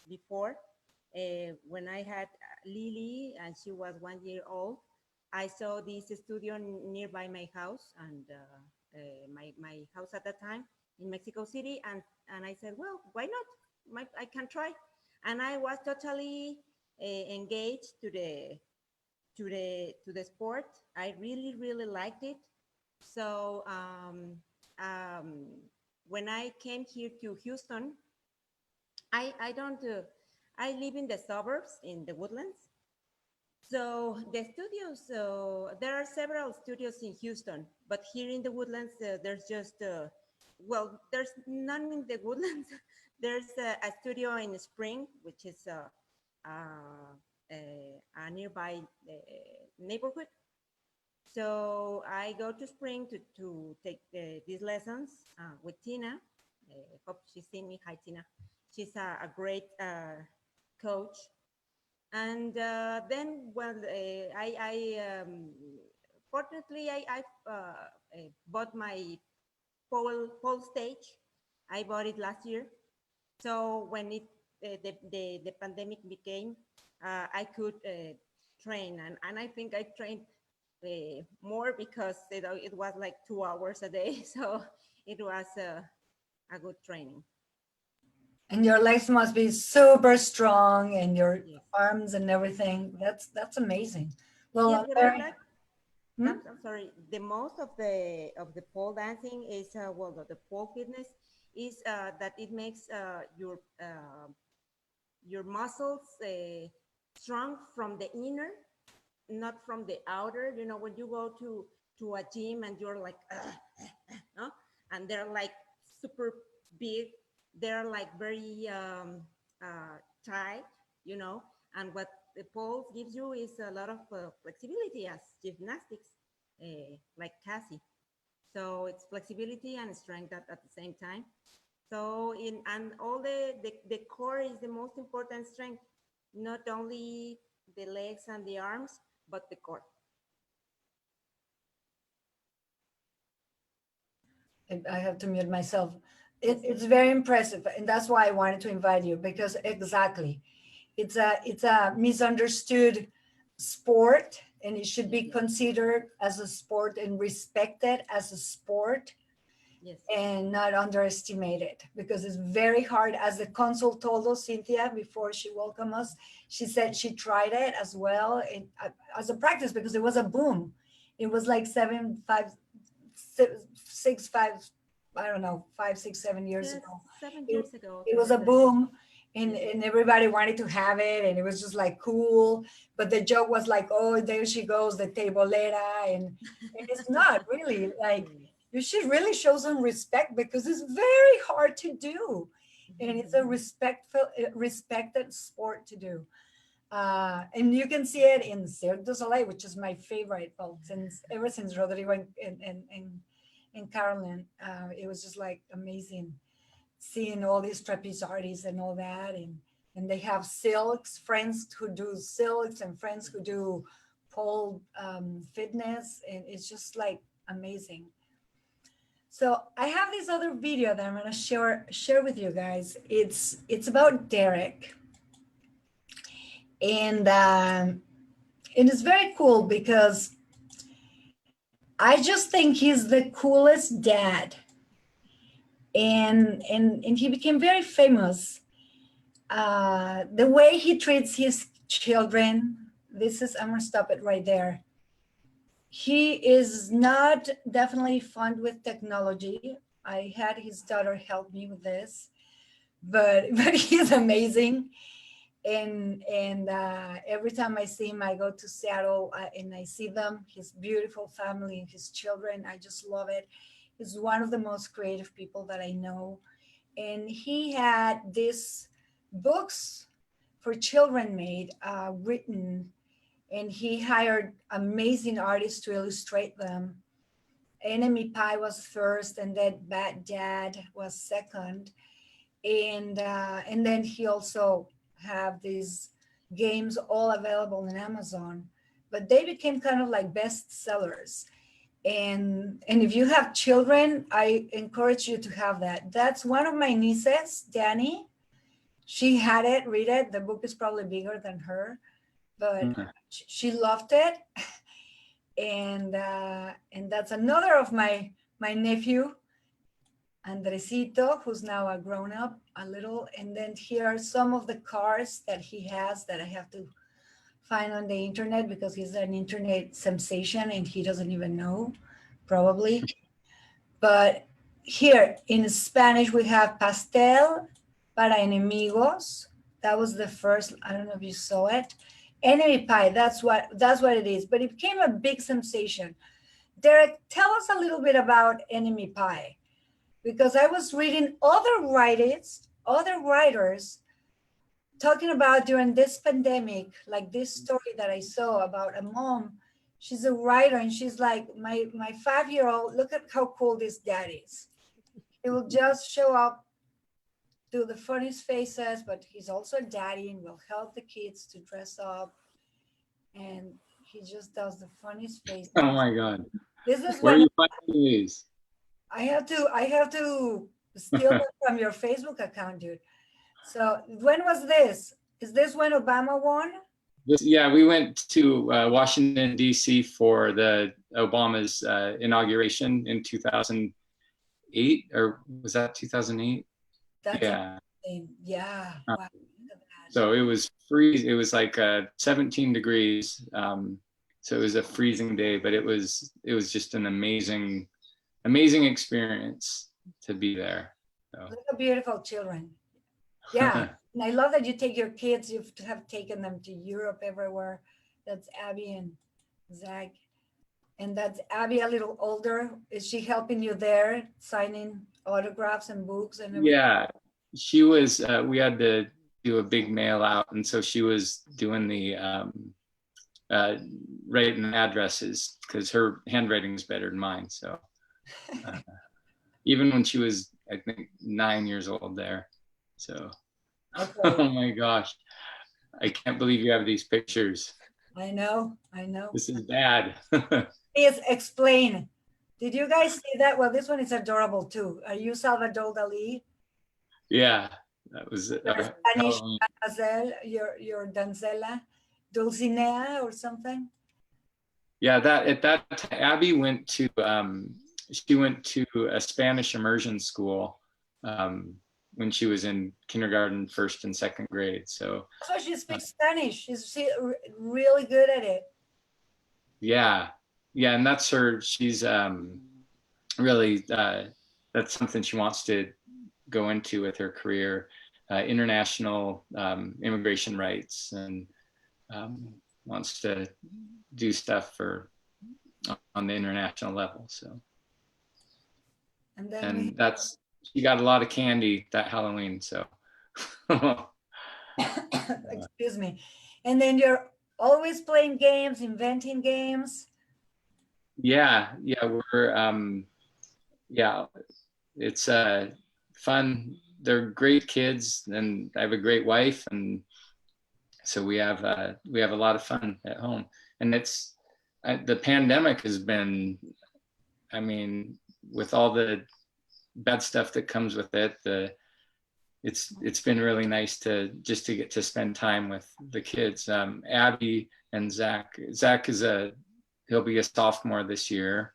before, when I had Lily and she was 1 year old, I saw this studio nearby my house and my house at that time in Mexico City, and I said, well, why not? I can try, and I was totally engaged to the sport. I really really liked it. So um, when I came here to Houston, I don't I live in the suburbs in the Woodlands. So the studios, there are several studios in Houston, but here in the Woodlands, there's just well, there's none in the Woodlands. There's a studio in Spring, which is a nearby neighborhood. So I go to Spring to take these lessons with Tina. Hope she's seen me. Hi, Tina. She's a great coach. And then, well, fortunately, bought my pole stage. I bought it last year. So when the pandemic became, I could train. And I think I trained more because it was like 2 hours a day. So it was a good training. And your legs must be super strong and your Yes. arms and everything. That's amazing. Well, Yes, I'm what I very, like. hmm? I'm sorry. The most of the pole dancing is well, the pole fitness is that it makes your muscles strong from the inner, not from the outer. You know, when you go to a gym and you're like, no? And they're like super big, they're like very tight, you know. And what the pole gives you is a lot of flexibility as gymnastics, like Cassie. So it's flexibility and strength at the same time. So in and all the core is the most important strength, not only the legs and the arms, but the core. I have to mute myself. Yes. It's very impressive, and that's why I wanted to invite you because exactly, it's a misunderstood sport, and it should be Yes. considered as a sport and respected as a sport Yes. and not underestimated because it's very hard. As the consul told us, Cynthia, before she welcomed us, she said she tried it as well as a practice because it was a boom. It was like 5, 6, 5, I don't know, 5, 6, 7 years Yes. ago. 7 years ago, It was something a like that. boom, and, Yes. and everybody wanted to have it, and it was just like cool. But the joke was like, oh, there she goes, the tablera, and it's not really like Yes. you should really show some respect because it's very hard to do, and it's a respected sport to do. And you can see it in Cirque du Soleil, which is my favorite. Well, ever since Rodrigo and Carolyn, it was just like amazing seeing all these trapeze artists and all that, and they have silks, friends who do silks and friends who do pole fitness, and it's just like amazing. So I have this other video that I'm gonna share with you guys. It's about Derek, and it is very cool because I just think he's the coolest dad, and he became very famous. The way he treats his children. I'm gonna stop it right there. He is not definitely fond with technology. I had his daughter help me with this, but but he's amazing. And every time I see him, I go to Seattle and I see them, his beautiful family and his children. I just love it. He's one of the most creative people that I know. And he had these books for children made, written, and he hired amazing artists to illustrate them. Enemy Pie was first, and then Bad Dad was second, and then he also have these games all available on Amazon, but they became kind of like bestsellers. And if you have children, I encourage you to have that. That's one of my nieces, Danny. She had it, read it. The book is probably bigger than her, but Mhm. she loved it. and that's another of my nephew, Andresito, who's now a grown up a little. And then here are some of the cars that he has that I have to find on the internet because he's an internet sensation and he doesn't even know, probably. But here in Spanish, we have pastel para enemigos. That was the first, I don't know if you saw it. Enemy pie, that's what it is. But it became a big sensation. Derek, tell us a little bit about enemy pie, because I was reading other writers talking about during this pandemic, like this story that I saw about a mom. She's a writer and she's like, my 5-year-old, look at how cool this dad is. He will just show up, do the funniest faces, but he's also a daddy and will help the kids to dress up. And he just does the funniest faces. Oh my God. This is Where are when you finding these? I have to steal them from your Facebook account, dude. So when was this? Is this when Obama won? Yeah, we went to Washington, D.C. for the Obama's inauguration in 2008, or was that 2008? That's Yeah. amazing. Yeah. Wow. Look at that. So it was freeze. It was like 17 degrees. So it was a freezing day, but it was just an amazing experience to be there. So. Look at beautiful children. Yeah. And I love that you take your kids. You have taken them to Europe everywhere. That's Abby and Zach. And that's Abby a little older. Is she helping you there, signing autographs and books and everything? Yeah, she was. We had to do a big mail out, and so she was doing the writing addresses because her handwriting is better than mine. So even when she was, I think, 9 years old there. So, Okay. oh my gosh, I can't believe you have these pictures. I know. This is bad. Please explain. Did you guys see that? Well, this one is adorable too. Are you Salvador Dali? Yeah, that was Your our Spanish Halloween. Mademoiselle, your Dancela, Dulcinea or something? Yeah, that at that time, Abby went to she went to a Spanish immersion school when she was in kindergarten, first and second grade. So That's why she speaks Spanish. She's really good at it. yeah, and that's her. She's really that's something she wants to go into with her career, international immigration rights, and wants to do stuff on the international level. So, And then and that's, she got a lot of candy that Halloween. So, excuse me. And then you're always playing games, inventing games. yeah, we're yeah, it's fun. They're great kids, and I have a great wife, and so we have a lot of fun at home. And it's the pandemic has been, I mean, with all the bad stuff that comes with it, it's been really nice to get to spend time with the kids. Abby and Zach is he'll be a sophomore this year,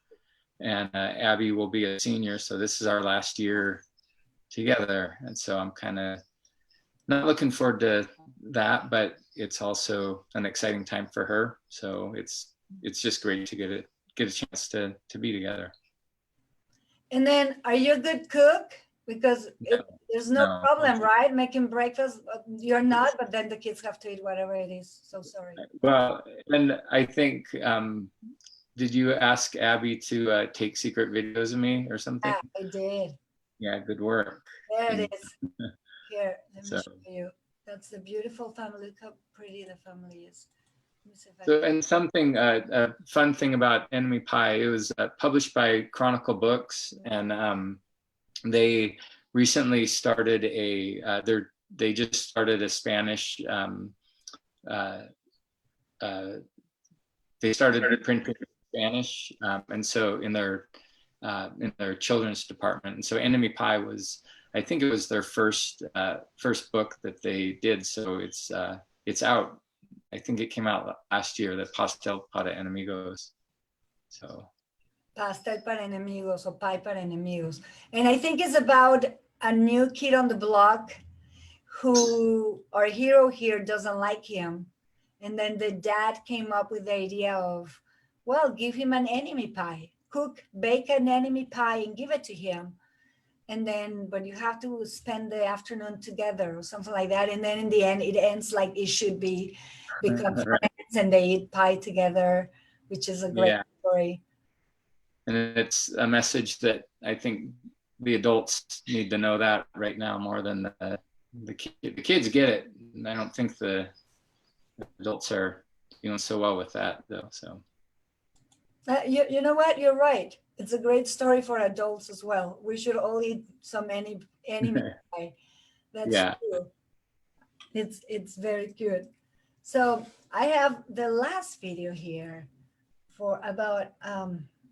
and Abby will be a senior. So this is our last year together, and so I'm kind of not looking forward to that, but it's also an exciting time for her. So it's just great to get a chance to be together. And then, are you a good cook? Because there's no problem, right? Making breakfast. You're not, but then the kids have to eat whatever it is. So sorry. Well, and I think, did you ask Abby to take secret videos of me or something? Yeah, I did. Yeah, good work. There it is. Here, let me So- show you. That's the beautiful family. Look how pretty the family is. Let me see if I So, can- and something, a fun thing about Enemy Pie, it was published by Chronicle Books, and they recently started they just started a Spanish, they started printing Spanish, and so in their children's department. And so Enemy Pie was, I think it was their first book that they did. So it's out. I think it came out last year, the Pastel para Enemigos. So Pastel para enemigos or pie para enemigos. And I think it's about a new kid on the block who our hero here doesn't like him. And then the dad came up with the idea of, well, give him an enemy pie, bake an enemy pie and give it to him. And then, but you have to spend the afternoon together or something like that. And then in the end, it ends like it should be, become right. friends and they eat pie together, which is a great Yeah. story. And it's a message that I think the adults need to know that right now more than the kids get it. I don't think the adults are doing so well with that though. So You know what? You're right. It's a great story for adults as well. We should all eat some enemy pie. That's yeah. true. It's very good. So I have the last video here for about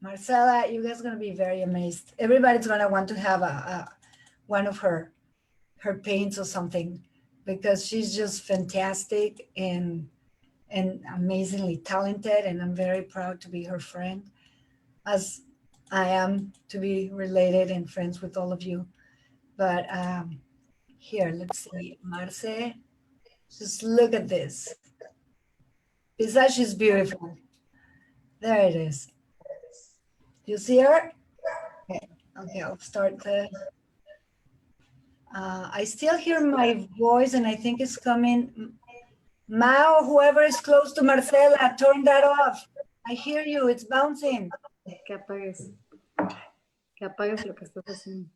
Marcela. You guys are gonna be very amazed. Everybody's gonna want to have a one of her paints or something because she's just fantastic and amazingly talented, and I'm very proud to be her friend, as I am to be related and friends with all of you. But here, let's see, Marce, just look at this. Besides, she's beautiful. There it is. You see her? Okay, I'll start the. I still hear my voice, and I think it's coming. Mao, whoever is close to Marcela, turn that off. I hear you, it's bouncing. Que apagues. Que apagues lo que estás haciendo.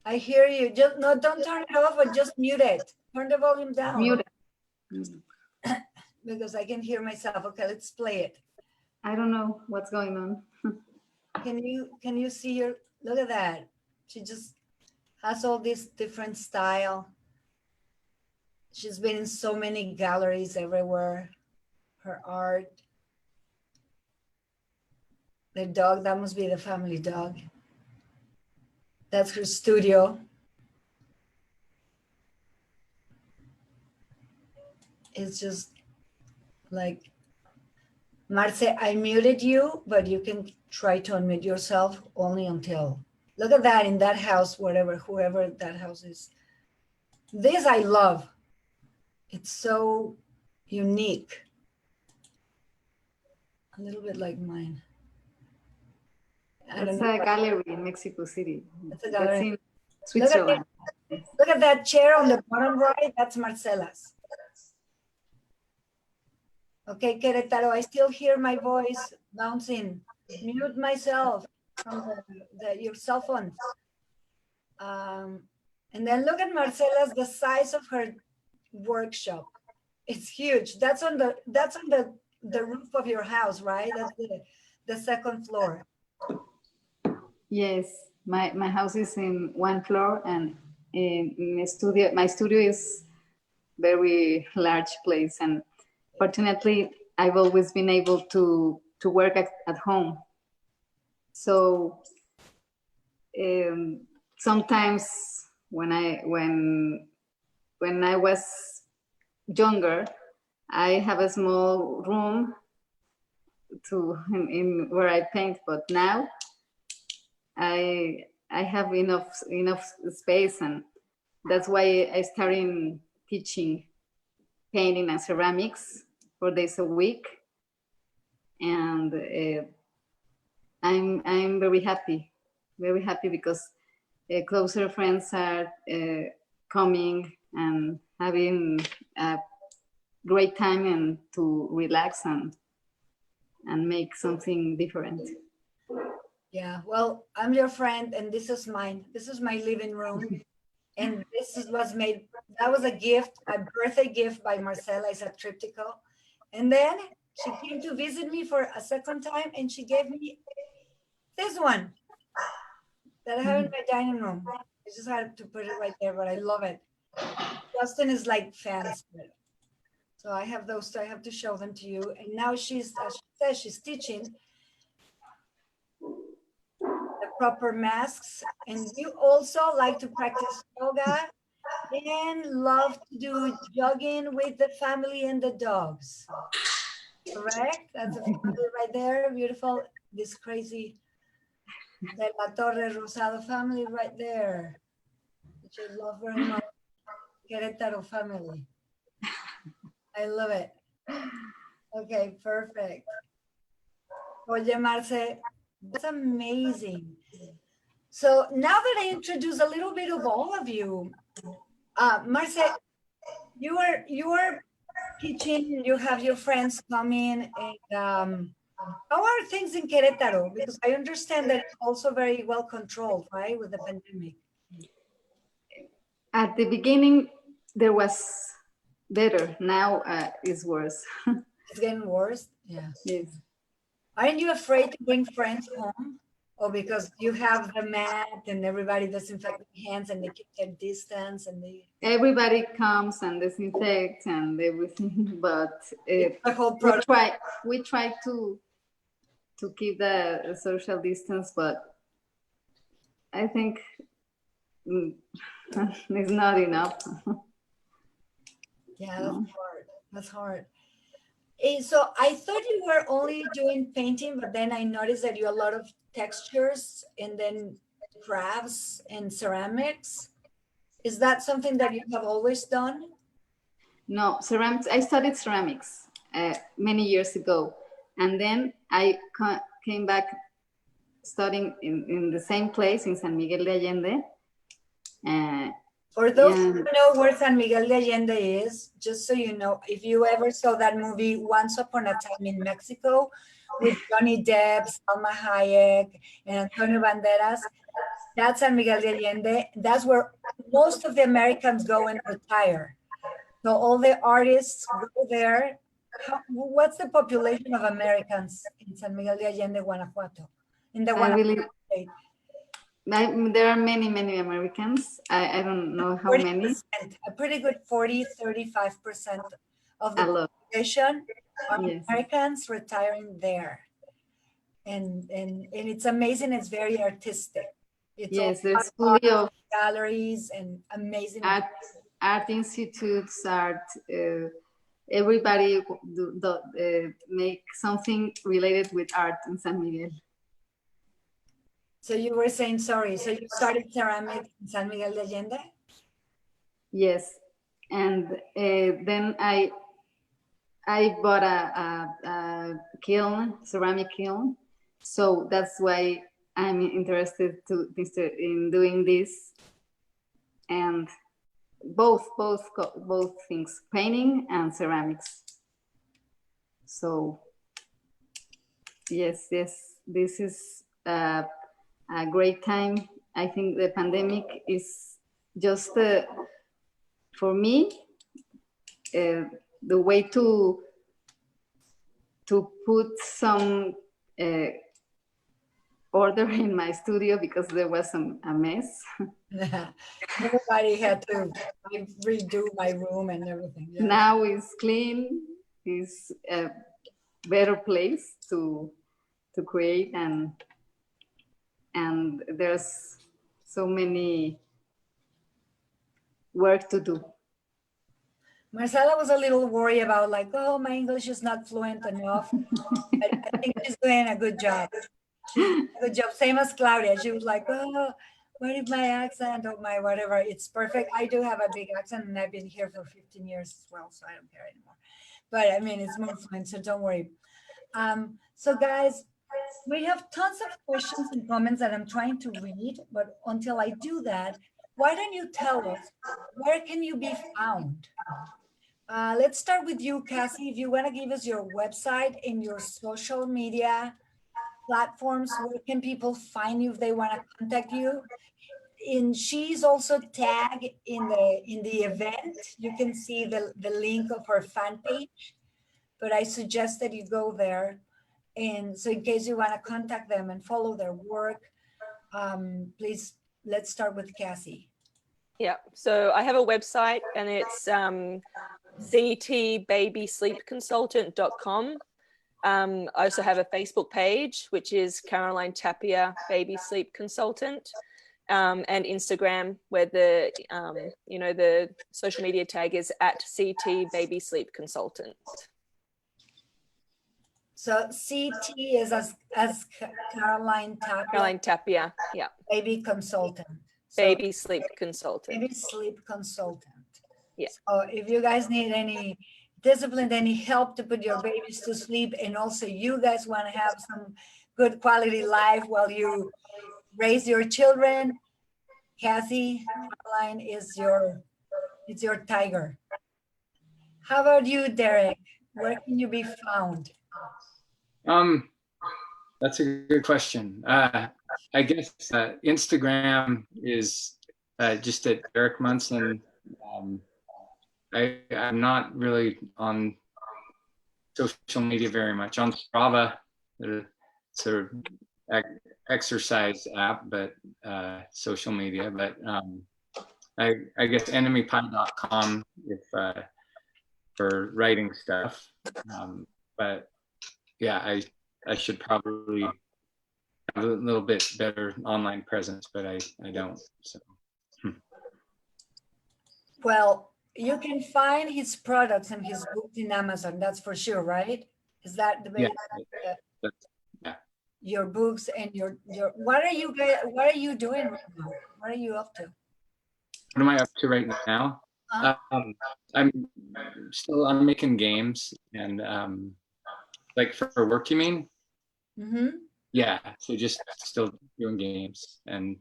I hear you. Just no, don't turn it off, but just mute it. Turn the volume down. Mute. Because I can hear myself. Okay, let's play it. I don't know what's going on. Can you see her? Look at that. She just has all this different style. She's been in so many galleries everywhere. Her art. The dog, that must be the family dog. That's her studio. It's just like, Marce, I muted you, but you can try to unmute yourself only until, look at that in that house, whoever that house is. This I love. It's so unique. A little bit like mine. It's a gallery in Mexico City. It's a gallery. That's in Switzerland. Look at that chair on the bottom right. That's Marcela's. Okay, Querétaro, I still hear my voice bouncing. Mute myself from your cell phone. And then look at Marcela's, the size of her workshop. It's huge. That's on the roof of your house, right? That's the second floor. Yes, my house is in one floor, and in a studio. My studio is very large place, and fortunately, I've always been able to work at home. So sometimes when I was younger, I have a small room in where I paint, but now I have enough space, and that's why I started teaching painting and ceramics 4 days a week, and I'm very happy because closer friends are coming and having a great time and to relax and make something different. Yeah, well, I'm your friend, and this is mine. This is my living room, and that was a gift, a birthday gift by Marcela. It's a triptycho. And then she came to visit me for a second time, and she gave me this one that I have in my dining room. I just had to put it right there, but I love it. Justin is like fans of it. So I have those, so I have to show them to you. And now she's, as she says, she's teaching the proper masks. And you also like to practice yoga and love to do jogging with the family and the dogs. correct? That's a family right there. Beautiful. This crazy De La Torre Rosado family right there, which I love very much. Querétaro family. I love it. Okay, perfect. Oye, Marce, that's amazing. So now that I introduce a little bit of all of you, Marce, you are teaching, you have your friends coming, and how are things in Querétaro? Because I understand that it's also very well controlled, right, with the pandemic. At the beginning, there was better. Now it's worse. It's getting worse. Yeah. Yes. Aren't you afraid to bring friends home? Or because you have the mat and everybody disinfect their hands and they keep their distance and they Everybody comes and disinfects and everything, but the whole we product. try to keep the social distance, but I think it's not enough. Yeah, that's No. hard. That's hard. So I thought you were only doing painting, but then I noticed that you a lot of textures and then crafts and ceramics. Is that something that you have always done? No, ceramics. I studied ceramics many years ago, and then I came back studying in the same place in San Miguel de Allende. For those who And don't know where San Miguel de Allende is, just so you know, if you ever saw that movie Once Upon a Time in Mexico with Johnny Depp, Salma Hayek, and Antonio Banderas, that's San Miguel de Allende. That's where most of the Americans go and retire. So all the artists go there. What's the population of Americans in San Miguel de Allende, Guanajuato? In the I really, Guanajuato state? there are many Americans. I don't know how 40%, many. a pretty good 35% of A the lot. population are Yes. Americans retiring there. And it's amazing. It's very artistic. It's all Yes, there's art fully of galleries and amazing. art institutes, art. Everybody make something related with art in San Miguel. So you were saying, sorry, so you started ceramics in San Miguel de Allende? Yes, and then I bought a kiln, ceramic kiln, so that's why I'm interested in doing this, and both things, painting and ceramics. So yes, this is a great time. I think the pandemic is just for me the way to put some order in my studio, because there was a mess. Everybody had to redo my room and everything. Yeah. Now it's clean. It's a better place to create, and there's so many work to do. Marcela was a little worried about like, oh, my English is not fluent enough. I think she's doing a good job. She's doing a good job. Same as Claudia. She was like, oh, what is my accent or my whatever? It's perfect. I do have a big accent and I've been here for 15 years as well, so I don't care anymore. But I mean, it's more fluent, so don't worry. So guys, we have tons of questions and comments that I'm trying to read, but until I do that, why don't you tell us, where can you be found? Let's start with you, Cassie. If you want to give us your website and your social media platforms, where can people find you if they want to contact you? And she's also tagged in the event. You can see the link of her fan page, but I suggest that you go there. And so in case you want to contact them and follow their work, please, let's start with Cassie. Yeah, so I have a website and it's ctbabysleepconsultant.com. I also have a Facebook page, which is Caroline Tapia Baby Sleep Consultant, and Instagram, where the the social media tag is @CT Baby Sleep Consultant. So CT is as Caroline Tapia, Caroline Tapia, yeah, baby consultant. So baby sleep consultant. baby sleep consultant. Yeah. So if you guys need any discipline, any help to put your babies to sleep, and also you guys want to have some good quality life while you raise your children, Kathy, Caroline is your tiger. How about you, Derek? Where can you be found? That's a good question. I guess Instagram is just at Derek Munson. I'm not really on social media very much. On Strava, it's a exercise app, but social media. But I guess enemypie.com if for writing stuff. But yeah, I should probably have a little bit better online presence, but I don't. So. Well, you can find his products and his books in Amazon. That's for sure, right? Is that the Yeah, base? yeah. Your books and your what are you guys? What are you doing right now? What are you up to? What am I up to right now? I'm making games and like for work, you mean? Mm-hmm. Yeah, so just still doing games and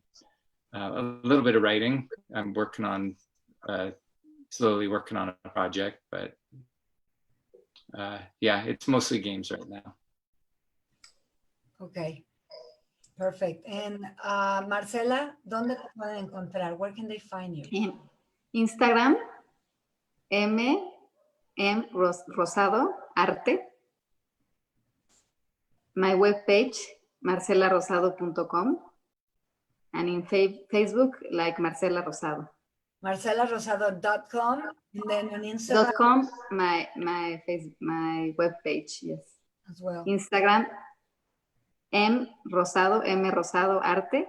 a little bit of writing. I'm working on slowly working on a project, but yeah, it's mostly games right now. Okay, perfect. And Marcela, ¿dónde te pueden encontrar? Where can they find you? En Instagram, Rosado Arte. My webpage, marcelarosado.com. And in Facebook, like Marcela Rosado. MarcelaRosado.com, and then on Instagram .com, my webpage, yes. as well. Instagram, M Rosado Arte.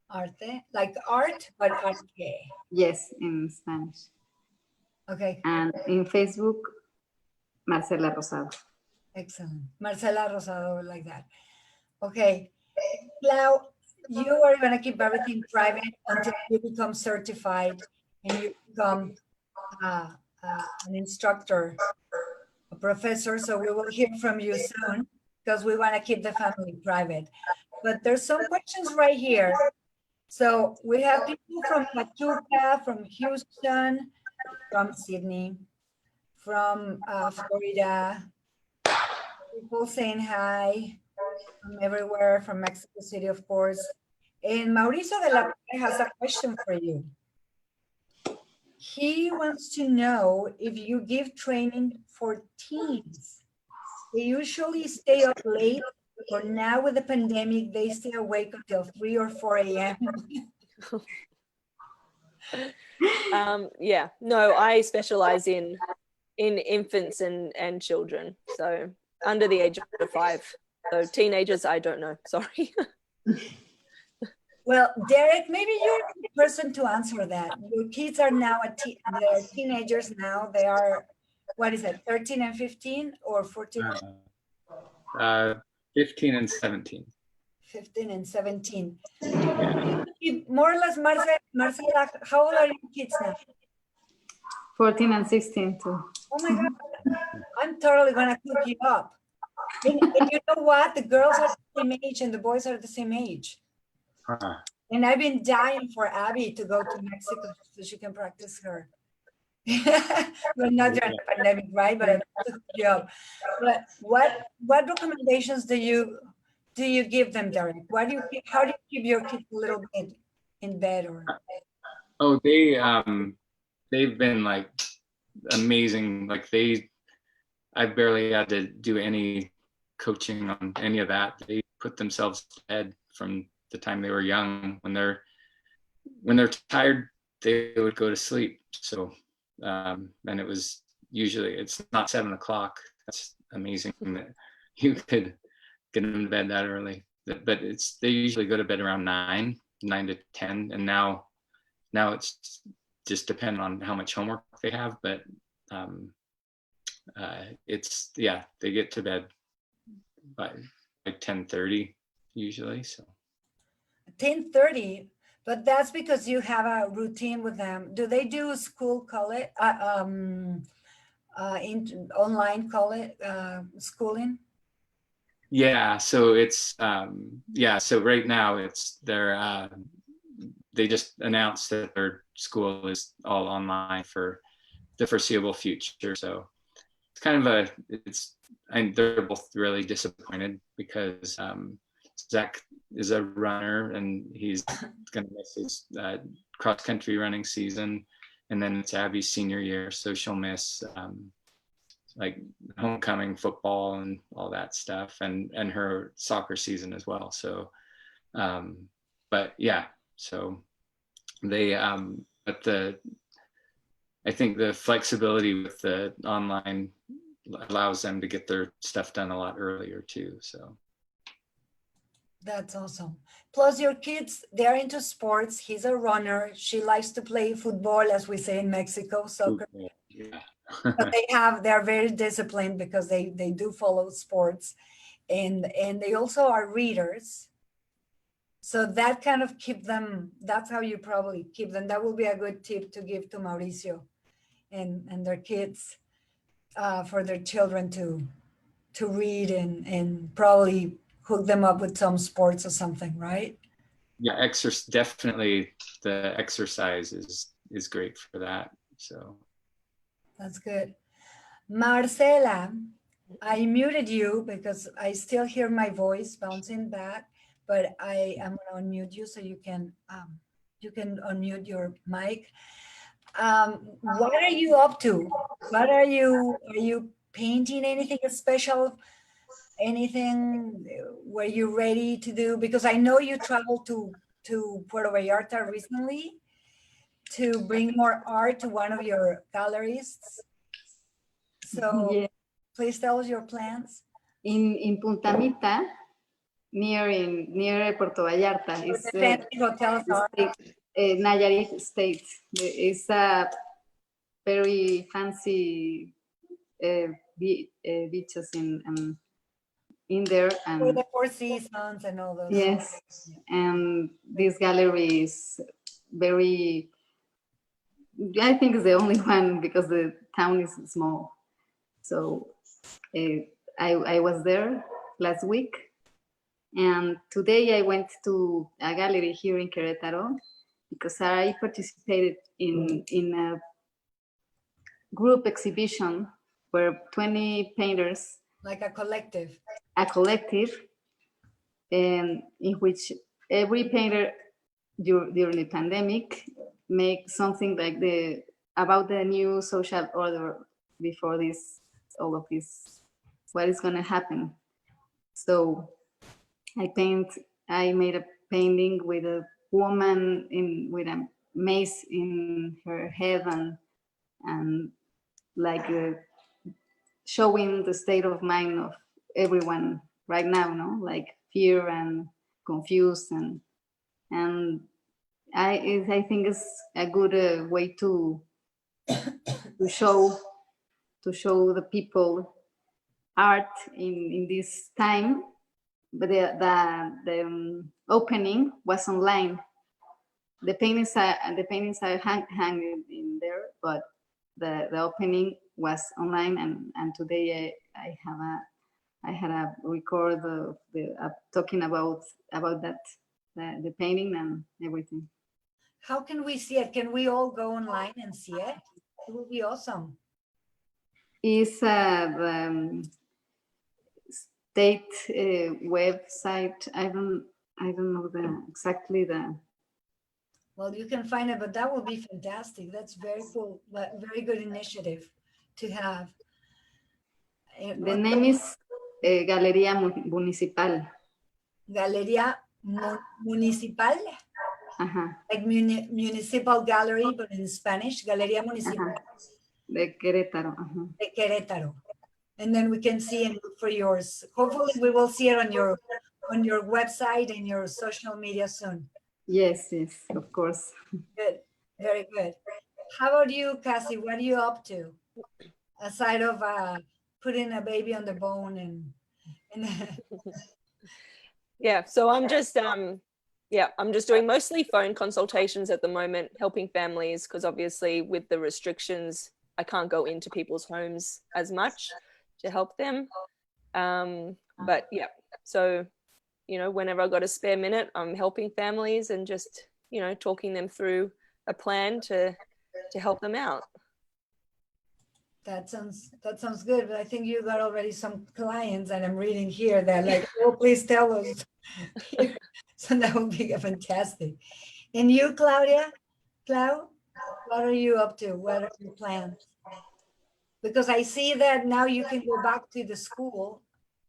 Arte, like art, but arte. Yes, in Spanish. Okay. And in Facebook, Marcela Rosado. Excellent. Marcela Rosado, like that. Okay. Now, you are going to keep everything private until you become certified and you become an instructor, a professor. So we will hear from you soon because we want to keep the family private. But there's some questions right here. So we have people from Pachuca, from Houston, from Sydney, from Florida, people saying hi from everywhere, from Mexico City, of course. And Mauricio de la Torre has a question for you. He wants to know if you give training for teens. They usually stay up late, or now with the pandemic, they stay awake until 3 or 4 a.m. Yeah, no, I specialize in infants and children, so under the age of 5. So teenagers, I don't know. Sorry. Well, Derek, maybe you're the person to answer that. Your kids are now they're teenagers now. They are, what is it, 13 and 15 or 14? 15 and 17. 15 and 17. More or less, Marcela, how old are your kids now? 14 and 16 too. Oh my God, I'm totally gonna cook you up. And you know what? The girls are the same age and the boys are the same age. And I've been dying for Abby to go to Mexico so she can practice her. Well, not during the pandemic, right? But I took you up. But what recommendations do you give them, Derek? How do you keep your kids a little bit in bed or? Oh, they've been like amazing. Like I barely had to do any coaching on any of that. They put themselves to bed from the time they were young. When they're tired, they would go to sleep. So and it's not 7 o'clock. That's amazing that you could get them to bed that early. But they usually go to bed around 9 to 10, and now it's just depending on how much homework they have. But they get to bed by 10:30 usually. So 10:30, but that's because you have a routine with them. Do they do school college, online college, schooling? yeah, so it's yeah, so right now they just announced that their school is all online for the foreseeable future. So it's kind of and they're both really disappointed because Zach is a runner and he's going to miss his cross country running season, and then it's Abby's senior year, so she'll miss like homecoming football and all that stuff, and her soccer season as well. So but yeah, so they but I think the flexibility with the online allows them to get their stuff done a lot earlier too. So That's awesome. Plus your kids, they're into sports. He's a runner. She likes to play football, as we say in Mexico, soccer. yeah. But they're very disciplined because they do follow sports, and they also are readers. So that kind of keep them, that's how you probably keep them. That will be a good tip to give to Mauricio and their kids, for their children to read and probably hook them up with some sports or something, right? Yeah, definitely the exercise is great for that. So That's good. Marcela, I muted you because I still hear my voice bouncing back, but I am going to unmute you so you can unmute your mic. What are you up to? What are you painting anything special? Anything were you ready to do? Because I know you traveled to Puerto Vallarta recently to bring more art to one of your galleries. So Yeah. please tell us your plans. In Punta Mita, near Puerto Vallarta, With the fancy hotels are. Nayarit State. It's a very fancy beaches in there, For and the Four Seasons and all those. yes, and this gallery is very, I think it's the only one because the town is small. So I was there last week, and today I went to a gallery here in Querétaro because I participated in a group exhibition where 20 painters, Like a collective. a collective, and in which every painter during the pandemic make something like about the new social order before all of this, what is going to happen. So I made a painting with a woman with a mace in her head and like showing the state of mind of everyone right now, no, like fear and confused, and I think it's a good way to show the people art in this time. But the opening was online. The paintings are hanging in there, but the opening was online, and today I had a record of talking about that, the painting and everything. How can we see it? Can we all go online and see it? It would be awesome. Is the state website. I don't know exactly the. Well, you can find it, but that would be fantastic. That's very cool. Very good initiative to have. The name is Galería Municipal. Galería Municipal. Like municipal gallery, but in Spanish, Galería Municipal. De Querétaro. De Querétaro. And then we can see and look for yours. Hopefully we will see it on your website and your social media soon. Yes, of course. Good, very good. How about you, Cassie? What are you up to? Aside of putting a baby on the bone And Yeah, so I'm just I'm just doing mostly phone consultations at the moment, helping families, because obviously with the restrictions, I can't go into people's homes as much to help them. But yeah, so whenever I got a spare minute, I'm helping families and just talking them through a plan to help them out. that sounds good. But I think you got already some clients, and I'm reading here that like, oh, please tell us. So that would be fantastic. And you, Claudia, Clau, what are you up to? What are your plans? Because I see that now you can go back to the school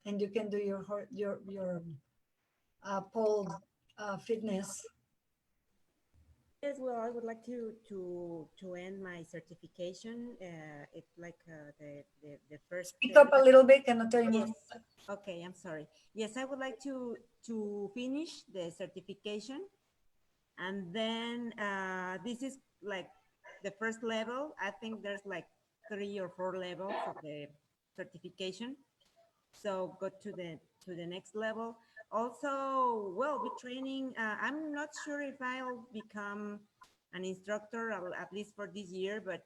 and you can do your pole fitness. Yes, well, I would like to end my certification. It's like the first. Speak up a little bit, cannot tell you more. Yes. Okay, I'm sorry. Yes, I would like to finish the certification, and then this is like the first level. I think there's like 3 or 4 levels of the certification. So go to the next level. Also, well, be training. I'm not sure if I'll become an instructor, at least for this year, but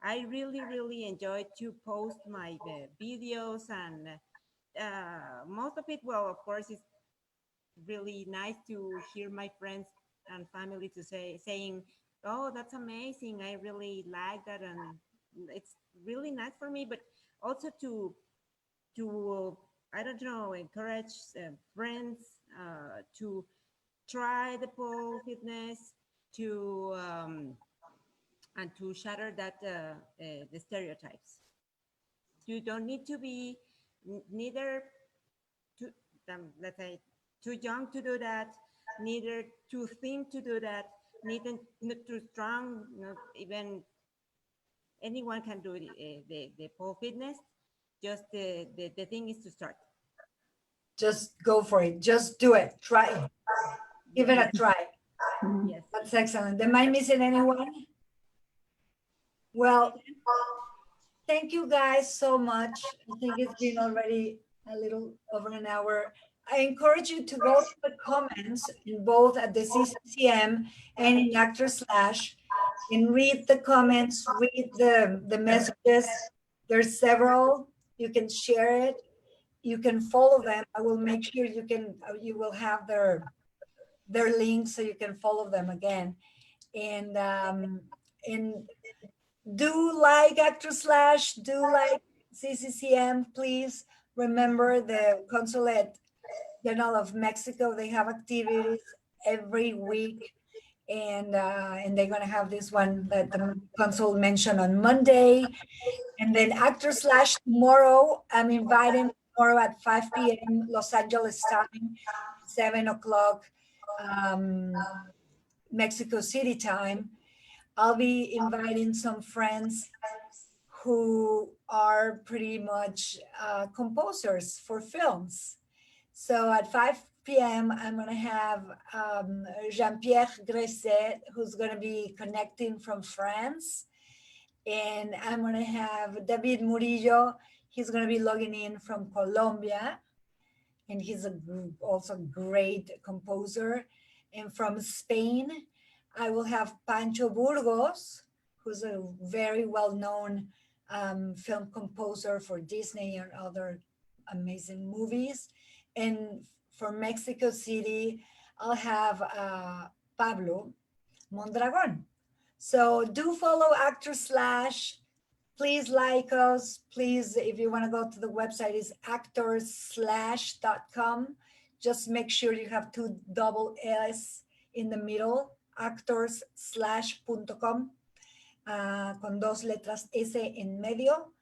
I really enjoy to post my videos, and most of it, well, of course, is really nice to hear my friends and family to saying, "Oh, that's amazing! I really like that," and it's really nice for me. But also to I don't know, encourage friends to try the pole fitness, to and to shatter that the stereotypes. You don't need to be neither too let's say too young to do that, neither too thin to do that, neither not too strong. Not even anyone can do the pole fitness. Just the thing is to start. Just go for it. Just do it. Try it. Give it Yes, a try. yes. That's excellent. Am I missing anyone? Well, thank you guys so much. I think it's been already a little over an hour. I encourage you to go to the comments in both at the CCCM and in Actor Slash and read the comments, read the messages. There's several. You can share it. You can follow them. I will make sure you will have their links so you can follow them again. And do like Actor Slash, do like CCCM, please. Remember the Consulate General of Mexico, they have activities every week. And they're gonna have this one that the consul mentioned on Monday. And then Actor Slash tomorrow, I'm inviting tomorrow at 5 p.m. Los Angeles time, 7 o'clock Mexico City time. I'll be inviting some friends who are pretty much composers for films. So at 5 p.m., I'm going to have Jean-Pierre Gresset, who's going to be connecting from France. And I'm going to have David Murillo. He's going to be logging in from Colombia. And he's also great composer. And from Spain, I will have Pancho Burgos, who's a very well-known film composer for Disney and other amazing movies. And for Mexico City, I'll have Pablo Mondragon. So do follow Actor Slash. Please like us. Please, if you want to go to the website, is actorslash.com. Just make sure you have 2 double S in the middle, actorslash.com, con 2 letras S en medio.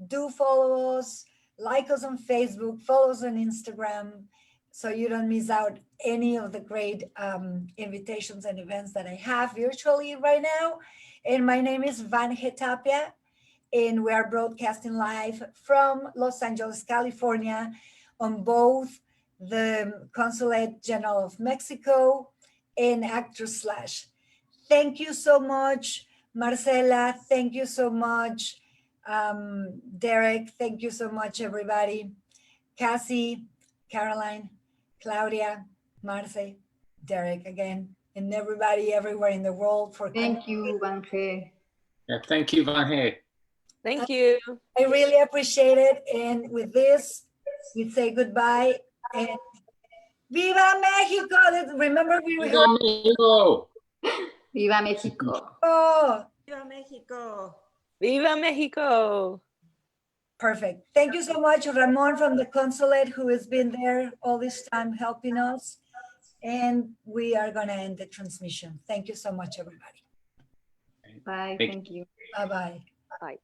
Do follow us, like us on Facebook, follow us on Instagram, so you don't miss out any of the great invitations and events that I have virtually right now. And my name is Vanje Tapia, and we are broadcasting live from Los Angeles, California, on both the Consulate General of Mexico and Actor Slash. Thank you so much, Marcela. Thank you so much, Derek. Thank you so much, everybody. Cassie, Caroline, Claudia, Marce, Derek again, and everybody everywhere in the world for coming. Thank you, Vanje. Yeah, thank you, Van Hey. Thank you. I really appreciate it. And with this, we say goodbye and Viva Mexico! Remember we Viva Mexico! Viva Mexico. Oh, Viva Mexico. Viva Mexico. perfect. Thank you so much, Ramon from the consulate, who has been there all this time helping us. And we are going to end the transmission. Thank you so much, everybody. Bye. Thank Thank you. Bye-bye. Bye.